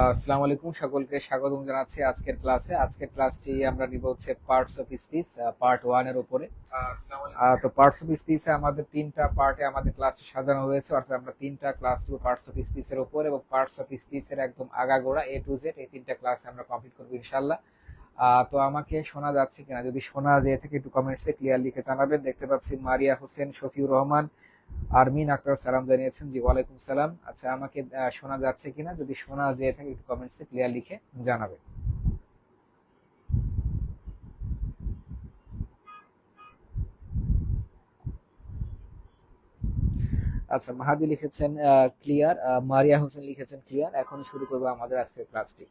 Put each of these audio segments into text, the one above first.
আসসালামু আলাইকুম, সকলকে স্বাগতম জানাচ্ছি আজকের ক্লাসে। আজকের ক্লাসটি আমরা নিব হচ্ছে পার্টস অফ স্পিচ পার্ট 1 এর উপরে। তো পার্টস অফ স্পিচে আমাদের তিনটা পার্টে আমাদের ক্লাসটি সাজানো হয়েছে, অর্থাৎ আমরা তিনটা ক্লাস নিব পার্টস অফ স্পিচের উপর, এবং পার্টস অফ স্পিচের একদম আগাগোড়া A to Z এই তিনটা ক্লাস আমরা কমপ্লিট করবো ইনশাআল্লাহ। তো আমাকে শোনা যাচ্ছে কিনা, যদি শোনা যেয়ে থাকে একটু কমেন্টসে ক্লিয়ার লিখে জানাবেন। দেখতে পাচ্ছি মারিয়া হোসেন, শফিউর রহমান, আরমিন আক্তার সালাম জানিয়েছেন। জি, ওয়ালাইকুম সালাম। আচ্ছা, আমাকে শোনা যাচ্ছে কিনা, যদি শোনা যেয়ে থাকে একটু কমেন্টসে ক্লিয়ার লিখে জানাবে। আচ্ছা, মাহাদি লিখেছেন ক্লিয়ার, মারিয়া হোসেন লিখেছেন ক্লিয়ার। এখন শুরু করবো আমাদের আজকের ক্লাসটি।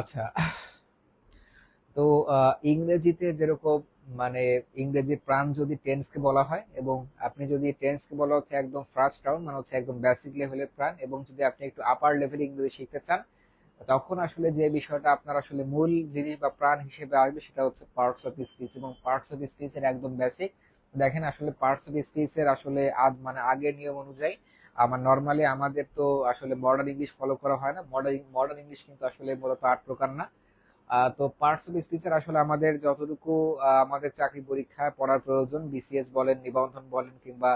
আচ্ছা, তো ইংরেজিতে যেরকম, মানে ইংরেজির প্রাণ যদি টেন্সকে বলা হয়, এবং আপনি যদি টেন্সকে বলা হচ্ছে একদম ফার্স্ট রাউন্ড, মানে হচ্ছে একদম বেসিক লেভেলের প্রাণ, এবং যদি আপনি একটু আপার লেভেল ইংরেজি শিখতে চান, তখন আসলে যে বিষয়টা আপনার আসলে মূল জিনিস বা প্রাণ হিসেবে আসবে সেটা হচ্ছে পার্টস অফ স্পিচ। এবং পার্টস অফ স্পিচ এর একদম বেসিক দেখেন, আসলে পার্টস অফ স্পিচ এর আসলে মানে আগের নিয়ম অনুযায়ী আমার নর্মালি আমাদের তো আসলে মডার্ন ইংলিশ ফলো করা হয় না। মডার্ন ইংলিশ কিন্তু আসলে মূলত 8 প্রকার না। তো পার্টস অফ স্পিচের আসলে আমাদের যতটুকু আমাদের চাকরি পরীক্ষায় পড়ার প্রয়োজন, বিসিএস বলেন, নিবন্ধন বলেন, কিংবা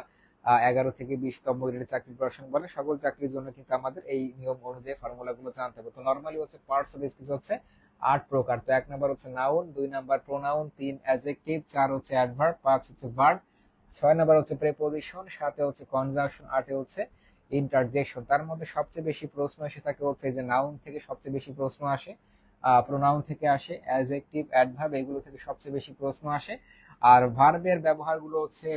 11 থেকে 20তম গ্রেডের চাকরি প্রিপারেশন বলেন, সকল চাকরির জন্য কিন্তু আমাদের এই নিয়ম অনুযায়ী ফর্মুলা গুলো জানতে হবে। তো নর্মালি হচ্ছে পার্টস অফ স্পিচ হচ্ছে 8 প্রকার। তো 1 নাম্বার হচ্ছে নাউন, 2 নাম্বার প্রোনাউন, 3 অ্যাডজেক্টিভ, 4 হচ্ছে অ্যাডভার্ব, 5 হচ্ছে ভার্ব, 6 নাম্বার হচ্ছে প্রেপোজিশন, 7 হচ্ছে কনজাংশন, 8 হচ্ছে ইন্টারজেকশন। তার মধ্যে সবচেয়ে বেশি প্রশ্ন এসে থাকে হচ্ছে যে নাউন থেকে সবচেয়ে বেশি প্রশ্ন আসে, প্রোনাউন থেকে আসে, অ্যাডজেক্টিভ, অ্যাডভার্ব এগুলো থেকে সবচেয়ে বেশি প্রশ্ন আসে। আর ভার্বের ব্যবহারগুলো হচ্ছে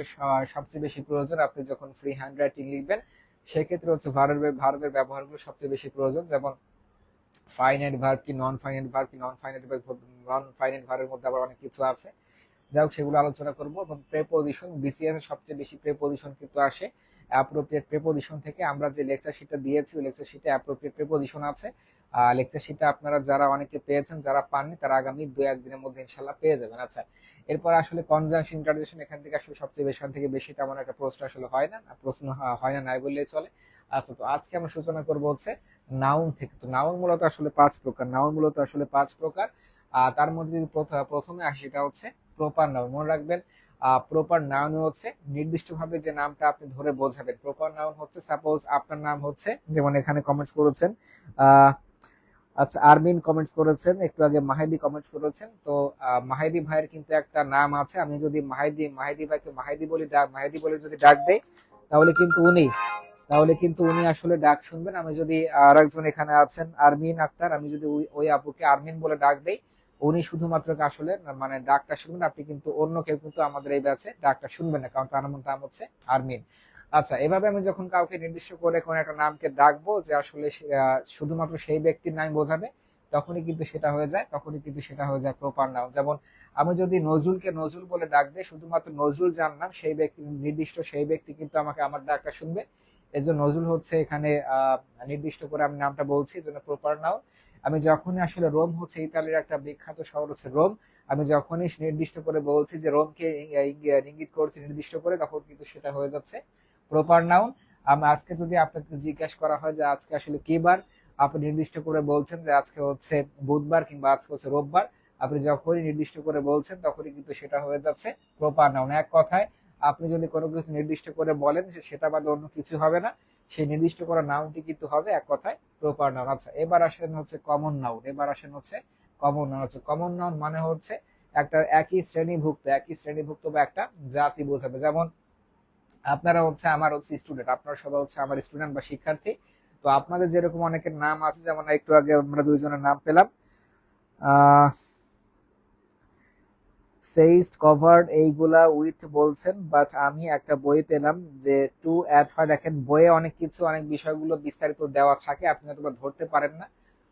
সবচেয়ে বেশি প্রয়োজন। আপনি যখন ফ্রি হ্যান্ড রাইটিং লিখবেন সেক্ষেত্রে হচ্ছে ভার্বের ব্যবহারগুলো সবচেয়ে বেশি প্রয়োজন। যেমন ফাইনাইট ভার্ব কি, নন ফাইনাইট ভার্ব কি, নন ফাইনাইট ভার্বের মধ্যে আবার অনেক কিছু আছে, যাই হোক সেগুলো আলোচনা করব। এবং প্রেপোজিশন, বিসিএস এর সবচেয়ে বেশি প্রেপোজিশন কিন্তু আসে অ্যাপ্রোপ্রিয়েট প্রেপোজিশন থেকে। আমরা যে লেকচার শিটটা দিয়েছি ওই লেকচার শিটে অ্যাপ্রোপ্রিয়েট প্রেপোজিশন আছে। লেকচার শিটটা আপনারা যারা অনেকে পেয়েছেন, যারা পাননি তারা আগামী 2-1 দিনের মধ্যে ইনশাল্লাহ পেয়ে যাবেন। আচ্ছা, এরপর আসলে কনজাংশন, ইন্টারজেকশন, এখান থেকে আসলে সবচেয়ে বেশি, এখান থেকে বেশি তেমন একটা প্রশ্ন আসলে হয় না, প্রশ্ন হয় না নাই বললেই চলে। আচ্ছা, তো আজকে আমরা সূচনা করব হচ্ছে নাউন থেকে। তো নাউন মূলত আসলে 5 প্রকার। নাউন মূলত আসলে 5 প্রকার। তার মধ্যে যদি প্রথমে আসি সেটা হচ্ছে প্রপার নাউন। মনে রাখবেন, প্রপার নাউন হচ্ছে নির্দিষ্টভাবে যে নামটা আপনি ধরে বোঝাবেন। প্রপার নাউন হচ্ছে, সাপোজ আপনার নাম হচ্ছে, যেমন এখানে কমেন্টস করেছেন, আহ আচ্ছা আরমিন কমেন্টস করেছেন, একটু আগে মাহিদি কমেন্টস করেছেন। তো মাহিদি ভাইয়ের কিন্তু একটা নাম আছে। আমি যদি মাহিদি ভাইকে মাহিদি বলে যদি ডাক দেই, তাহলে কিন্তু উনি আসলে ডাক শুনবেন। আমি যদি আর একজন এখানে আছেন আরমিন আক্তার, আমি যদি ওই আপুকে আরমিন বলে ডাক দেই, উনি শুধুমাত্র আসলে মানে ডাকটা শুনবেন। আপনি কিন্তু অন্য কেউ কিন্তু আমাদের এই ব্যাচে ডাকটা শুনবেন না, কারণ তার নাম হচ্ছে আরমিন। আচ্ছা, এভাবে আমি যখন কাউকে নির্দিষ্ট করে কোন একটা নামকে ডাকবো যে আসলে শুধুমাত্র সেই ব্যক্তির নাম বোঝাবে, তখনই কিন্তু সেটা হয়ে যায় প্রপার নাউন। যেমন আমি যদি নজরুলকে নজরুল বলে ডাক দেই, শুধুমাত্র নজরুল যার নাম সেই ব্যক্তি, নির্দিষ্ট সেই ব্যক্তি কিন্তু আমাকে আমার ডাকটা শুনবে। এই জন্য নজরুল হচ্ছে এখানে নির্দিষ্ট করে আমি নামটা বলছি, এই জন্য প্রপার নাউন। আমি যখনই আসলে রোম হচ্ছে ইতালির একটা বিখ্যাত শহর হচ্ছে রোম, আমি যখনই নির্দিষ্ট করে বলছি যে রোমকে ইঙ্গিত করছি নির্দিষ্ট করে, তখন কিন্তু সেটা হয়ে যাচ্ছে প্রপার নাউন। আজকে যদি আপনাকে জিজ্ঞাসা করা হয় যে আজকে আসলে কি বার, আপনি নির্দিষ্ট করে বলছেন যে আজকে হচ্ছে বুধবার কিংবা আজকে হচ্ছে রোববার, আপনি যখনই নির্দিষ্ট করে বলছেন তখনই কিন্তু সেটা হয়ে যাচ্ছে প্রপার নাউন। এক কথায় আপনি যদি কোনো কিছু নির্দিষ্ট করে বলেন যে সেটা বাদে অন্য কিছু হবে না, সেই নির্দিষ্ট করা নাউনটি কিন্তু হবে এক কথায় প্রপার নাউন। আচ্ছা, এবার আসেন হচ্ছে কমন নাউন। কমন নাউন মানে হচ্ছে একটা একই শ্রেণীভুক্ত বা একটা জাতি বোঝাবে। যেমন আপনারা হচ্ছে আমার হচ্ছে স্টুডেন্ট, আপনারা সবাই হচ্ছে আমার স্টুডেন্ট বা শিক্ষার্থী। তো আপনাদের যেরকম অনেকের নাম আছে, যেমন একটু আগে আমরা দুইজনের নাম পেলাম, আহ সেইস্ট কভার্ড এইগুলা উইথ বলছেন, বাট আমি একটা বই পেলাম যে টু অ্যাড হয়। দেখেন বইয়ে অনেক কিছু, অনেক বিষয়গুলো বিস্তারিত দেওয়া থাকে, আপনি হয়তো ধরতে পারেন না।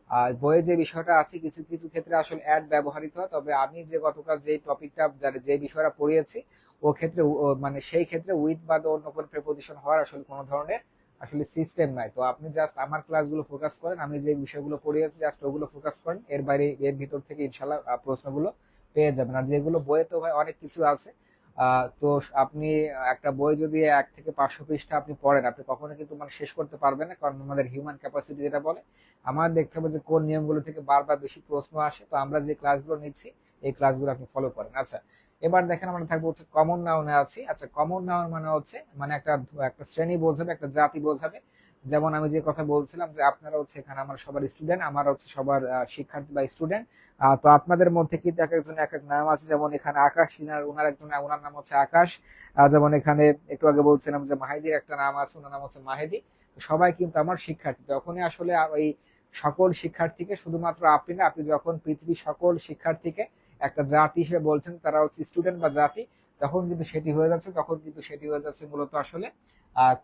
আর বইয়ে যে বিষয়টা আছে কিছু কিছু ক্ষেত্রে আসলে অ্যাড ব্যবহৃত হয়, তবে আমি যে গতকাল যে টপিকটা যে বিষয়টা পড়িয়েছি ও ক্ষেত্রে মানে সেই ক্ষেত্রে উইথ বা অন্য কোনো প্রেপোজিশন হওয়ার আসলে কোনো ধরনের আসলে সিস্টেম নাই। তো আপনি জাস্ট আমার ক্লাসগুলো ফোকাস করেন, আমি যে বিষয়গুলো পড়িয়েছি জাস্ট ওগুলো ফোকাস করেন, এর বাইরে এর ভিতর থেকে ইনশাল্লাহ প্রশ্নগুলো পেয়ে যাবেন। আর যেগুলো বইয়ে তো ভাই অনেক কিছু আছে, তো আপনি একটা বই যদি 1 থেকে 500 পৃষ্ঠা আপনি পড়েন, আপনি কখনো কিন্তু মানে শেষ করতে পারবেন না, কারণ আমাদের হিউম্যান ক্যাপাসিটি যেটা বলে, আমার দেখতে হবে যে কোন নিয়মগুলো থেকে বারবার বেশি প্রশ্ন আসে। তো আমরা যে ক্লাসগুলো নিচ্ছি এই ক্লাসগুলো আপনি ফলো করেন। আচ্ছা, এবার দেখেন আমরা থাকবো হচ্ছে কমন নাউনে আছি। আচ্ছা, কমন নাউন মানে হচ্ছে মানে একটা একটা শ্রেণী বোঝাবে, একটা জাতি বোঝাবে। যেমন আমি যে কথা বলছিলাম যে আপনারা হচ্ছে এখানে আমার সবার স্টুডেন্ট, আমার হচ্ছে সবার শিক্ষার্থী বা স্টুডেন্ট। তো আপনাদের মধ্যে কিন্তু এক একজন এক এক নাম আছে, যেমন এখানে আকাশ, ওনার একজন ওনার নাম হচ্ছে আকাশ। যেমন এখানে একটু আগে বলছিলাম যে মাহিদির একটা নাম আছে, ওনার নাম হচ্ছে মাহেদি। তো সবাই কিন্তু আমার শিক্ষার্থী। তখনই আসলে ওই সকল শিক্ষার্থীকে শুধুমাত্র আপনি না, আপনি যখন পৃথিবীর সকল শিক্ষার্থীকে একটা জাতি হিসেবে বলছেন, তারা হচ্ছে স্টুডেন্ট বা জাতি, তখন কিন্তু সেটি হয়ে যাচ্ছে, তখন কিন্তু সেটি হয়ে যাচ্ছে মূলত আসলে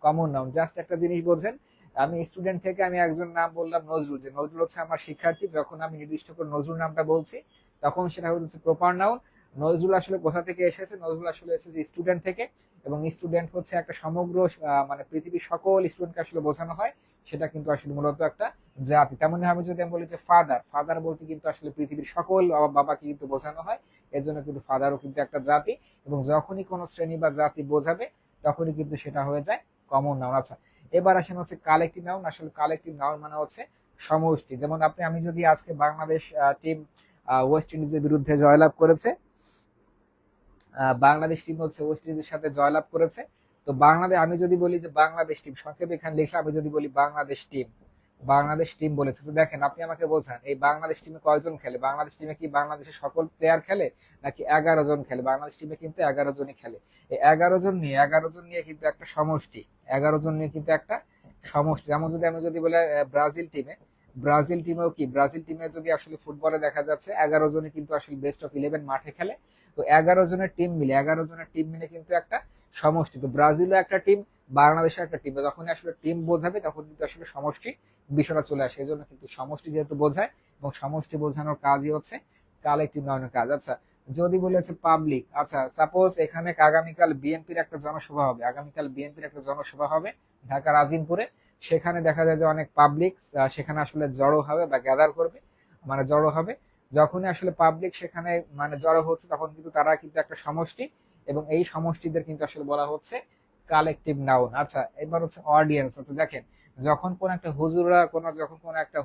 কমন নাউন। জাস্ট একটা জিনিস বোঝেন, আমি স্টুডেন্ট থেকে আমি একজন নাম বললাম নজরুল, যে নজরুল হচ্ছে আমার শিক্ষার্থী, যখন আমি নির্দিষ্ট করে নজরুল নামটা বলছি তখন সেটা হচ্ছে প্রপার নাউন। নজরুল আসলে কোথা থেকে এসেছে? নজরুল আসলে এসেছে স্টুডেন্ট থেকে, এবং স্টুডেন্ট হচ্ছে একটা সমগ্র মানে পৃথিবীর সকল স্টুডেন্টকে আসলে বোঝানো হয়, সেটা কিন্তু আসলে মূলত একটা জাতি। তেমনি ভাবে যদি আমি বলি যে ফাদার, ফাদার বলতে কিন্তু আসলে পৃথিবীর সকল বাবাকে কিন্তু বোঝানো হয়, এর জন্য কিন্তু ফাদারও কিন্তু একটা জাতি। এবং যখনই কোনো শ্রেণী বা জাতি বোঝাবে তখনই কিন্তু সেটা হয়ে যায় কমন নাউন। আচ্ছা, এবার আসেন হচ্ছে কালেক্টিভ নাউন। আসলে কালেক্টিভ নাউন মানে হচ্ছে সমষ্টি। যেমন আমি যদি আজকে বাংলাদেশ টিম ওয়েস্ট ইন্ডিজের বিরুদ্ধে জয়লাভ করেছে, বাংলাদেশ টিম হচ্ছে ওয়েস্ট ইন্ডিজের সাথে জয়লাভ করেছে। তো বাংলাদেশ, আমি যদি বলি যে বাংলাদেশ টিম, সংক্ষেপে এখানে লিখে আমি যদি বলি বাংলাদেশ টিম, বাংলাদেশ টিম বলেছে, তো দেখেন আপনি আমাকে বোঝান এই বাংলাদেশ টিমে কয়জন খেলে? বাংলাদেশ টিমে কি বাংলাদেশের সকল প্লেয়ার খেলে নাকি 11 জন খেলে? বাংলাদেশ টিমে কিন্তু 11 জনই খেলে। এই 11 জন নিয়ে কিন্তু একটা সমষ্টি, 11 জন নিয়ে কিন্তু একটা সমষ্টি। যেমন যদি আমি যদি বলি ব্রাজিল টিমে, ব্রাজিল টিমেও কি, ব্রাজিল টিমে যদি আসলে ফুটবলে দেখা যাচ্ছে 11 জনই কিন্তু আসলে বেস্ট অফ 11 মাঠে খেলে। তো 11 জনের টিম মিলে কিন্তু একটা সমষ্টি। তো ব্রাজিলও একটা টিম, বাংলাদেশও একটা টিম। যখন আসলে টিম বোঝাবে তখন কিন্তু আসলে সমষ্টি বিষয়টা চলে আসে। এই জন্য কিন্তু সমষ্টি যেহেতু বোঝায়, এবং সমষ্টি বোঝানোর কাজই হচ্ছে কালেক্টিভ নাউনের কাজ। আচ্ছা, যদি বলে হচ্ছে পাবলিক, আচ্ছা সাপোজ এখানে আগামীকাল বিএনপির একটা জনসভা হবে, আগামীকাল বিএনপির একটা জনসভা হবে ঢাকার আজিমপুরে। সেখানে দেখা যায় যে অনেক পাবলিক সেখানে আসলে জড়ো হবে বা গ্যাদার করবে, মানে জড়ো হবে। যখনই আসলে পাবলিক সেখানে মানে জড়ো হচ্ছে তখন কিন্তু তারা কিন্তু একটা সমষ্টি, এবং এই সমষ্টিদের কিন্তু আসলে বলা হচ্ছে কালেকটিভ নাউন। আচ্ছা, এবার হচ্ছে অডিয়েন্স। আচ্ছা দেখেন, যখন কোন একটা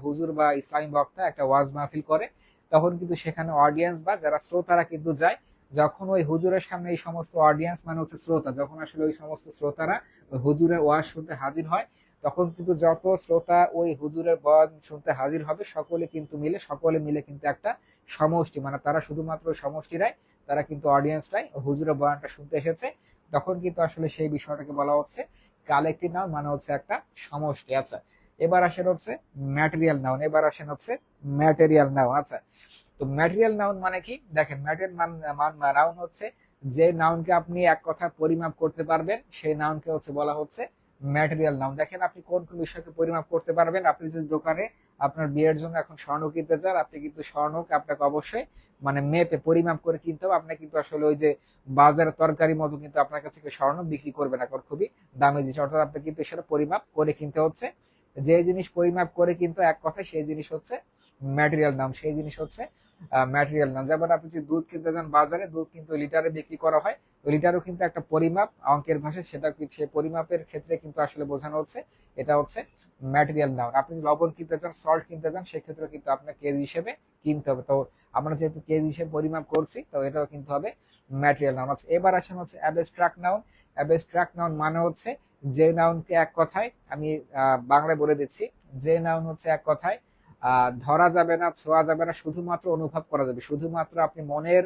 হুজুর বা ইসলামী বক্তা একটা ওয়াজ মাহফিল করে, তখন কিন্তু সেখানে অডিয়েন্স বা যারা শ্রোতারা কিন্তু যায়। যখন ওই হুজুরের সামনে এই সমস্ত অডিয়েন্স মানে হচ্ছে শ্রোতা, যখন আসলে ওই সমস্ত শ্রোতারা ওই হুজুরের ওয়াজ শুনতে হাজির হয়, তখন কিন্তু যত শ্রোতা ওই হুজুরের বয়ান শুনতে হাজির হবে সকলে মিলে কিন্তু একটা সমষ্টি, মানে তারা শুধুমাত্র সমষ্টিরাই, তারা কিন্তু অডিয়েন্সরাই হুজুরের বয়ানটা শুনতে এসেছে। তখন কিন্তু আসলে সেই বিষয়টাকে বলা হচ্ছে কালেক্টিভ নাউন, মানে হচ্ছে একটা সমষ্টি। আচ্ছা, এবার আসেন হচ্ছে ম্যাটেরিয়াল নাউন। আচ্ছা, তো ম্যাটেরিয়াল নাউন মানে কি? দেখেন, ম্যাটেরিয়াল নাউন হচ্ছে যে নাউনকে আপনি এক কথা পরিমাপ করতে পারবেন, সেই নাউনকে হচ্ছে বলা হচ্ছে ম্যাটেরিয়াল নাউন। দেখেন আপনি কোন কোন বিষয়কে পরিমাপ করতে পারবেন। আপনি যদি দোকানে আপনার বিয়ের জন্য এখন স্বর্ণ কিনতে চান, আপনি কিন্তু স্বর্ণকে আপনাকে অবশ্যই মানে মেপে পরিমাপ করে কিনতে হবে। আপনি কিন্তু আসলে ওই যে বাজারে তরকারি মতো কিন্তু আপনার কাছে স্বর্ণ বিক্রি করবে না, কারণ খুবই দামি জিনিস, অর্থাৎ আপনি কিন্তু সেটা পরিমাপ করে কিনতে হচ্ছে। যে জিনিস পরিমাপ করে কিন্তু এক কথা সেই জিনিস হচ্ছে ম্যাটেরিয়াল নাউন, সেই জিনিস হচ্ছে ম্যাটেরিয়াল নাউন। যেমন আপনি যদি দুধ কিনতে যান বাজারে, দুধ কিন্তু লিটারে বিক্রি করা হয়, লিটারও কিন্তু একটা পরিমাপ অঙ্কের ভাষায়, সেটা সে পরিমাপের ক্ষেত্রে কিন্তু আসলে বোঝানো হচ্ছে এটা হচ্ছে ম্যাটেরিয়াল নাউন। আপনি যদি লবণ কিনতে চান, সল্ট কিনতে চান, সেক্ষেত্রে কিন্তু আপনার কেজি হিসেবে কিনতে হবে। তো আমরা যেহেতু কেজি হিসেবে পরিমাপ করছি, তো এটাও কিন্তু হবে ম্যাটেরিয়াল নাউন। আচ্ছা, এবার আসেন হচ্ছে অ্যাবস্ট্রাক্ট নাউন। অ্যাবস্ট্রাক্ট নাউন মানে হচ্ছে যে নাউনকে এক কথায়, আমি বাংলায় বলে দিচ্ছি, যে নাউন হচ্ছে এক কথায় ধরা যাবে না, ছোঁয়া যাবে না, শুধুমাত্র অনুভব করা যাবে, শুধুমাত্র আপনি মনের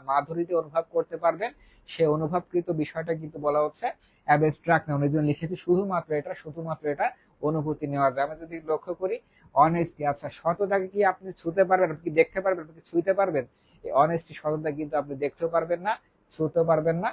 মাধুরীতে অনুভব করতে পারবেন, সে অনুভবকৃত বিষয়টা কিন্তু বলা হচ্ছে অ্যাবস্ট্রাক্ট নাউন। এই জন্য লিখেছি শুধুমাত্র এটা অনুভূতি নেওয়া যায়। আমি যদি লক্ষ্য করি অনেস্টি, আচ্ছা সততাকে কি আপনি ছুতে পারবেন, আপনি কি দেখতে পারবেন, আপনি কি ছুঁতে পারবেন? এই অনেস্টি, সততা কিন্তু আপনি দেখতেও পারবেন না, ছুঁতেও পারবেন না,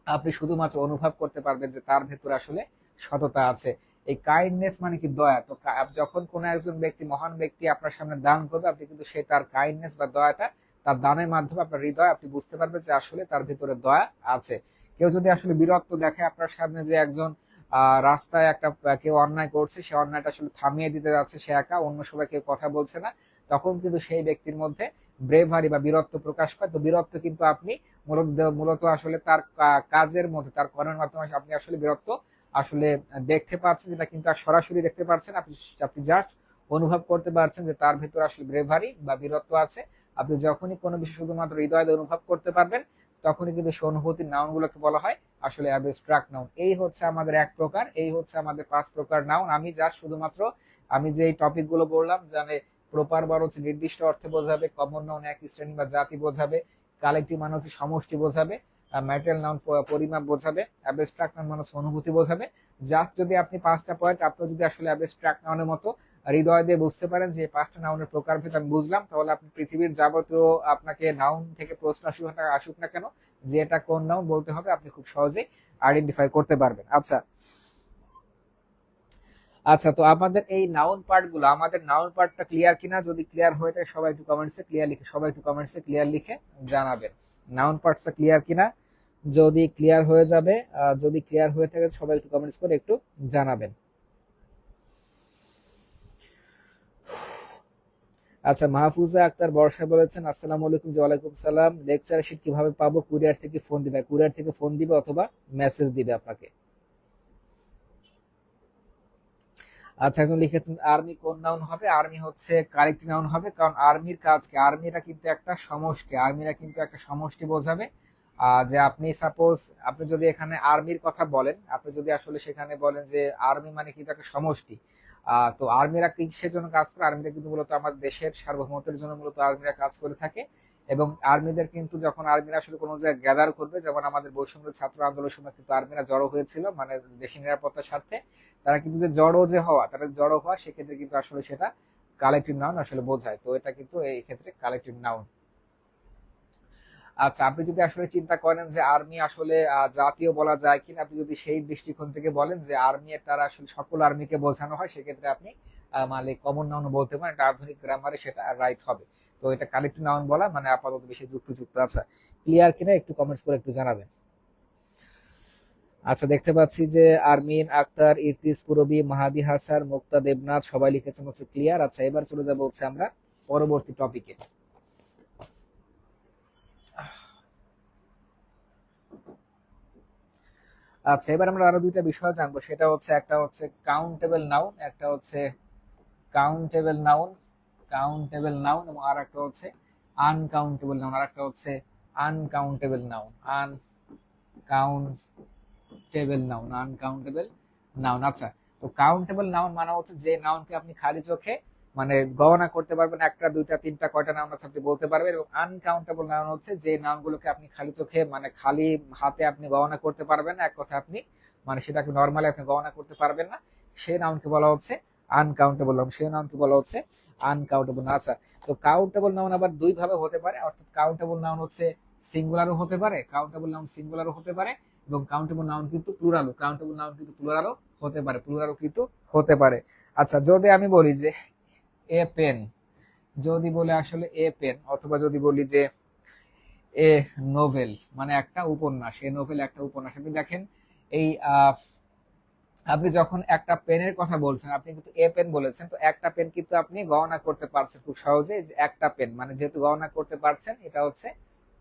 আপনি শুধুমাত্র অনুভব করতে পারবেন যে তার ভেতরে আসলে সততা আছে। এই কাইন্ডনেস মানে কি দয়া। তো যখন কোন একজন ব্যক্তি, মহান ব্যক্তি আপনার সামনে দান করবে, আপনি কিন্তু সে তার কাইন্ডনেস বা দয়াটা, তার দানের মাধ্যমে আপনার হৃদয় আপনি বুঝতে পারবেন যে আসলে তার ভিতরে দয়া আছে। কেউ যদি আসলে বীরত্ব দেখে আপনার সামনে, যে একজন রাস্তায় একটা কেউ অন্যায় করছে, সে অন্যায়টা আসলে থামিয়ে দিতে যাচ্ছে, সে একা, অন্য সবাই কেউ কথা বলছে না, তখন কিন্তু সেই ব্যক্তির মধ্যে ব্রেভারি বা বীরত্ব প্রকাশ পায়। তো বীরত্ব কিন্তু আপনি মূলত মূলত আসলে তার কাজের মধ্যে, তার কর্মের মাধ্যমে আপনি আসলে বীরত্ব আসলে দেখতে পাচ্ছেন, যেটা কিন্তু আর সরাসরি দেখতে পাচ্ছেন, আপনি আপনি জাস্ট অনুভব করতে পারছেন যে তার ভিতরে আসলে ব্রেভারি বা বীরত্ব আছে। আপনি যখনই কোনো বিষয় শুধুমাত্র হৃদয়ে অনুভব করতে পারবেন, তখনই কিন্তু সেই অনুভূতির নাউন গুলোকে বলা হয় আসলে অ্যাবস্ট্রাক্ট নাউন। এই হচ্ছে আমাদের এক প্রকার, এই হচ্ছে আমাদের 5 প্রকার নাউন। আমি জাস্ট শুধুমাত্র আমি যে টপিক গুলো বললাম, জানে প্রপার বার হচ্ছে নির্দিষ্ট অর্থে বোঝাবে, কমন নাউন এক শ্রেণী বা জাতি বোঝাবে, কালেকটিভ মানে হচ্ছে সমষ্টি বোঝাবে, ম্যাটেরিয়াল নাউন পরিমাপ বোঝাবে, অ্যাবস্ট্রাক্ট নাউন মানে হচ্ছে অনুভূতি বোঝাবে। জাস্ট যদি আপনি 5টা পয়েন্ট আপনি যদি আসলে অ্যাবস্ট্রাক্ট নাউনের মতো হৃদয় দিয়ে বুঝতে পারেন যে 5টা নাউনের প্রকারভেদ আমি বুঝলাম, তাহলে আপনি পৃথিবীর যাবতীয় আপনাকে নাউন থেকে প্রশ্ন আসুক না কেন, যে এটা কোন নাউন বলতে হবে, আপনি খুব সহজেই আইডেন্টিফাই করতে পারবেন। আচ্ছা আচ্ছা, তো আমাদের এই নাউন পার্ট গুলো, আমাদের নাউন পার্টটা ক্লিয়ার কিনা, যদি ক্লিয়ার হয়ে থাকে সবাই একটু কমেন্টসে ক্লিয়ার লিখে, সবাই একটু কমেন্টসে ক্লিয়ার লিখে জানাবেন নাউন পার্টসটা ক্লিয়ার কিনা। যদি ক্লিয়ার হয়ে যাবে, যদি ক্লিয়ার হয়ে থাকে সবাই একটু কমেন্টস করে একটু জানাবেন। আচ্ছা, মাহফুজা আক্তার বর্ষা বলেছেন আসসালামু আলাইকুম। জি ওয়ালাইকুম সালাম। লেকচার শিট কিভাবে পাবো? কুরিয়ার থেকে ফোন দিবে, কুরিয়ার থেকে ফোন দিবে অথবা মেসেজ দিবে আপনাকে। আচ্ছা, একজন লিখেছেন আর্মি কোন নাউন হবে? আর্মি হচ্ছে কারেক্ট নাউন হবে, কারণ আর্মির কাজ কি? আর্মিরা কিন্তু একটা সমষ্টি, আর্মিরা কিন্তু একটা সমষ্টি বোঝাবে। যে আপনি সাপোজ, আপনি যদি এখানে আর্মির কথা বলেন, আপনি যদি আসলে সেখানে বলেন যে আর্মি মানে কিন্তু একটা সমষ্টি, তো আর্মিরা কিসের জন্য কাজ করে? আর্মিরা কিন্তু মূলত আমাদের দেশের সার্বভৌমত্বের জন্য মূলত আর্মিরা কাজ করে থাকে। এবং আর্মিদের কিন্তু যখন আর্মিরা আসলে কোনো জায়গায় গ্যাদার করবে, যেমন আমাদের বৈষম্য ছাত্র আন্দোলনের সময় কিন্তু আর্মিরা জড়ো হয়েছিল, মানে দেশের নিরাপত্তার স্বার্থে, তারা কিন্তু যে জড়ো যে হওয়া, তারা জড়ো হওয়া, সেক্ষেত্রে কিন্তু আসলে সেটা কালেকটিভ নাউন আসলে বোঝায়। তো এটা কিন্তু এই ক্ষেত্রে কালেকটিভ নাউন। আচ্ছা, আপনি যদি আসলে চিন্তা করেন যে আর্মি আসলে জাতীয় বলা যায় কিনা, আপনি যদি সেই দৃষ্টিকোণ থেকে বলেন যে আর্মি তারা আসলে সকল আর্মিকে বোঝানো হয়, সেক্ষেত্রে আপনি মানে কমন নাউন বলতে পারেন, এটা আধুনিক গ্রামারে সেটা রাইট হবে। তো এটা কালেক্টিভ নাউন বলা মানে আপাতত বেশি যুক্ত। আচ্ছা, ক্লিয়ার কিনা একটু কমেন্টস করে একটু জানাবেন। আচ্ছা, দেখতে পাচ্ছি যে আরমিন আক্তার, ইরতিস পুরবি, মাহাদি হাসান, মুক্তা দেবনাথ সবাই লিখেছেন হচ্ছে ক্লিয়ার। আচ্ছা, এবার চলে যাবো হচ্ছে আমরা পরবর্তী টপিকে। আচ্ছা, এবার আমরা আরো দুইটা বিষয় জানবো, সেটা হচ্ছে একটা হচ্ছে কাউন্টেবল নাউন, একটা হচ্ছে কাউন্টেবল নাউন, কাউন্টেবল নাউন, এবং আর একটা হচ্ছে আনকাউন্টেবল নাউন, আর একটা হচ্ছে uncountable noun, uncountable noun, uncountable noun. আচ্ছা, তো কাউন্টেবল নাউন মানে হচ্ছে যে নাউনকে আপনি খালি চোখে মানে গণনা করতে পারবেন, একটা দুইটা তিনটা কয়টা নাউন আছে আপনি বলতে পারবেন। এবং আনকাউন্টেবল নাউন হচ্ছে যে নাউনগুলোকে আপনি খালি চোখে মানে খালি হাতে আপনি গণনা করতে পারবেন না, এক কথা আপনি মানে সেটাকে নর্মালি আপনি গণনা করতে পারবেন না, সেই নাউনকে বলা হচ্ছে আনকাউন্টেবল নাউন, সেই নাউনকে বলা হচ্ছে আনকাউন্টেবল নাউন। আচ্ছা, তো কাউন্টেবল নাউন আবার দুই ভাবে হতে পারে, অর্থাৎ কাউন্টেবল নাউন হচ্ছে সিঙ্গুলারও হতে পারে, কাউন্টেবল নাউন সিঙ্গুলারও হতে পারে, এবং কাউন্টেবল নাউন কিন্তু প্লুরালও, কাউন্টেবল নাউন কিন্তু প্লুরালও হতে পারে, প্লুরালও কিন্তু হতে পারে। আচ্ছা, যদি আমি বলি যে এ পেন, যদি বলে আসলে এ পেন, অথবা যদি বলি যে এ নোভেল, মানে একটা উপন্যাস, এ নোভেল একটা উপন্যাস, আপনি দেখেন এই আপনি যখন একটা পেনের কথা বলছেন, আপনি কিন্তু এ পেন বলেছেন, তো একটা পেন কিন্তু আপনি গণনা করতে পারছেন খুব সহজে, যে একটা পেন মানে যেহেতু গণনা করতে পারছেন, এটা হচ্ছে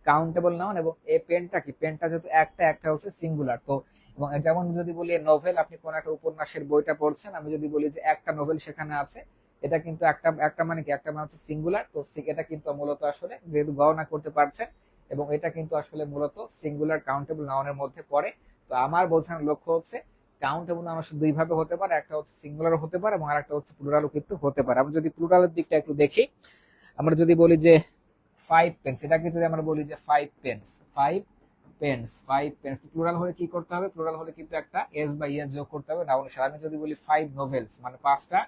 কাউন্টেবল নাউন। এবং এই পেনটা কি, পেনটা যেহেতু একটা, একটা হচ্ছে সিঙ্গুলার। তো এবং যেমন যদি বলি নোভেল, আপনি কোন একটা উপন্যাসের বইটা পড়ছেন, আমি যদি বলি যে একটা নোভেল সেখানে আছে, এটা কিন্তু একটা, একটা মানে কি, একটা মানে হচ্ছে সিঙ্গুলার। তো এটা কিন্তু মূলত আসলে যেহেতু গণনা করতে পারছেন, এবং এটা কিন্তু আসলে মূলত সিঙ্গুলার কাউন্টেবল নাউনের মধ্যে পড়ে। তো আমার বোঝানোর লক্ষ্য হচ্ছে কাউন্টেবল নাউন আসলে দুই ভাবে হতে পারে, একটা হচ্ছে সিঙ্গুলারও হতে পারে এবং আরেকটা হচ্ছে প্লুরালও কিন্তু হতে পারে। আমরা যদি প্লুরালের দিকটা একটু দেখি, আমরা যদি বলি যে 5 পেন্স, এটাকে যদি আমরা বলি যে 5 পেন্স, 5 পেন্স, 5 পেন্স, প্লুরাল হলে কি করতে হবে? প্লুরাল হলে কিন্তু একটা এস বা ইএস যোগ করতে হবে নাউনের সাথে। আমি যদি বলি 5 নোভেলস, মানে 5টা,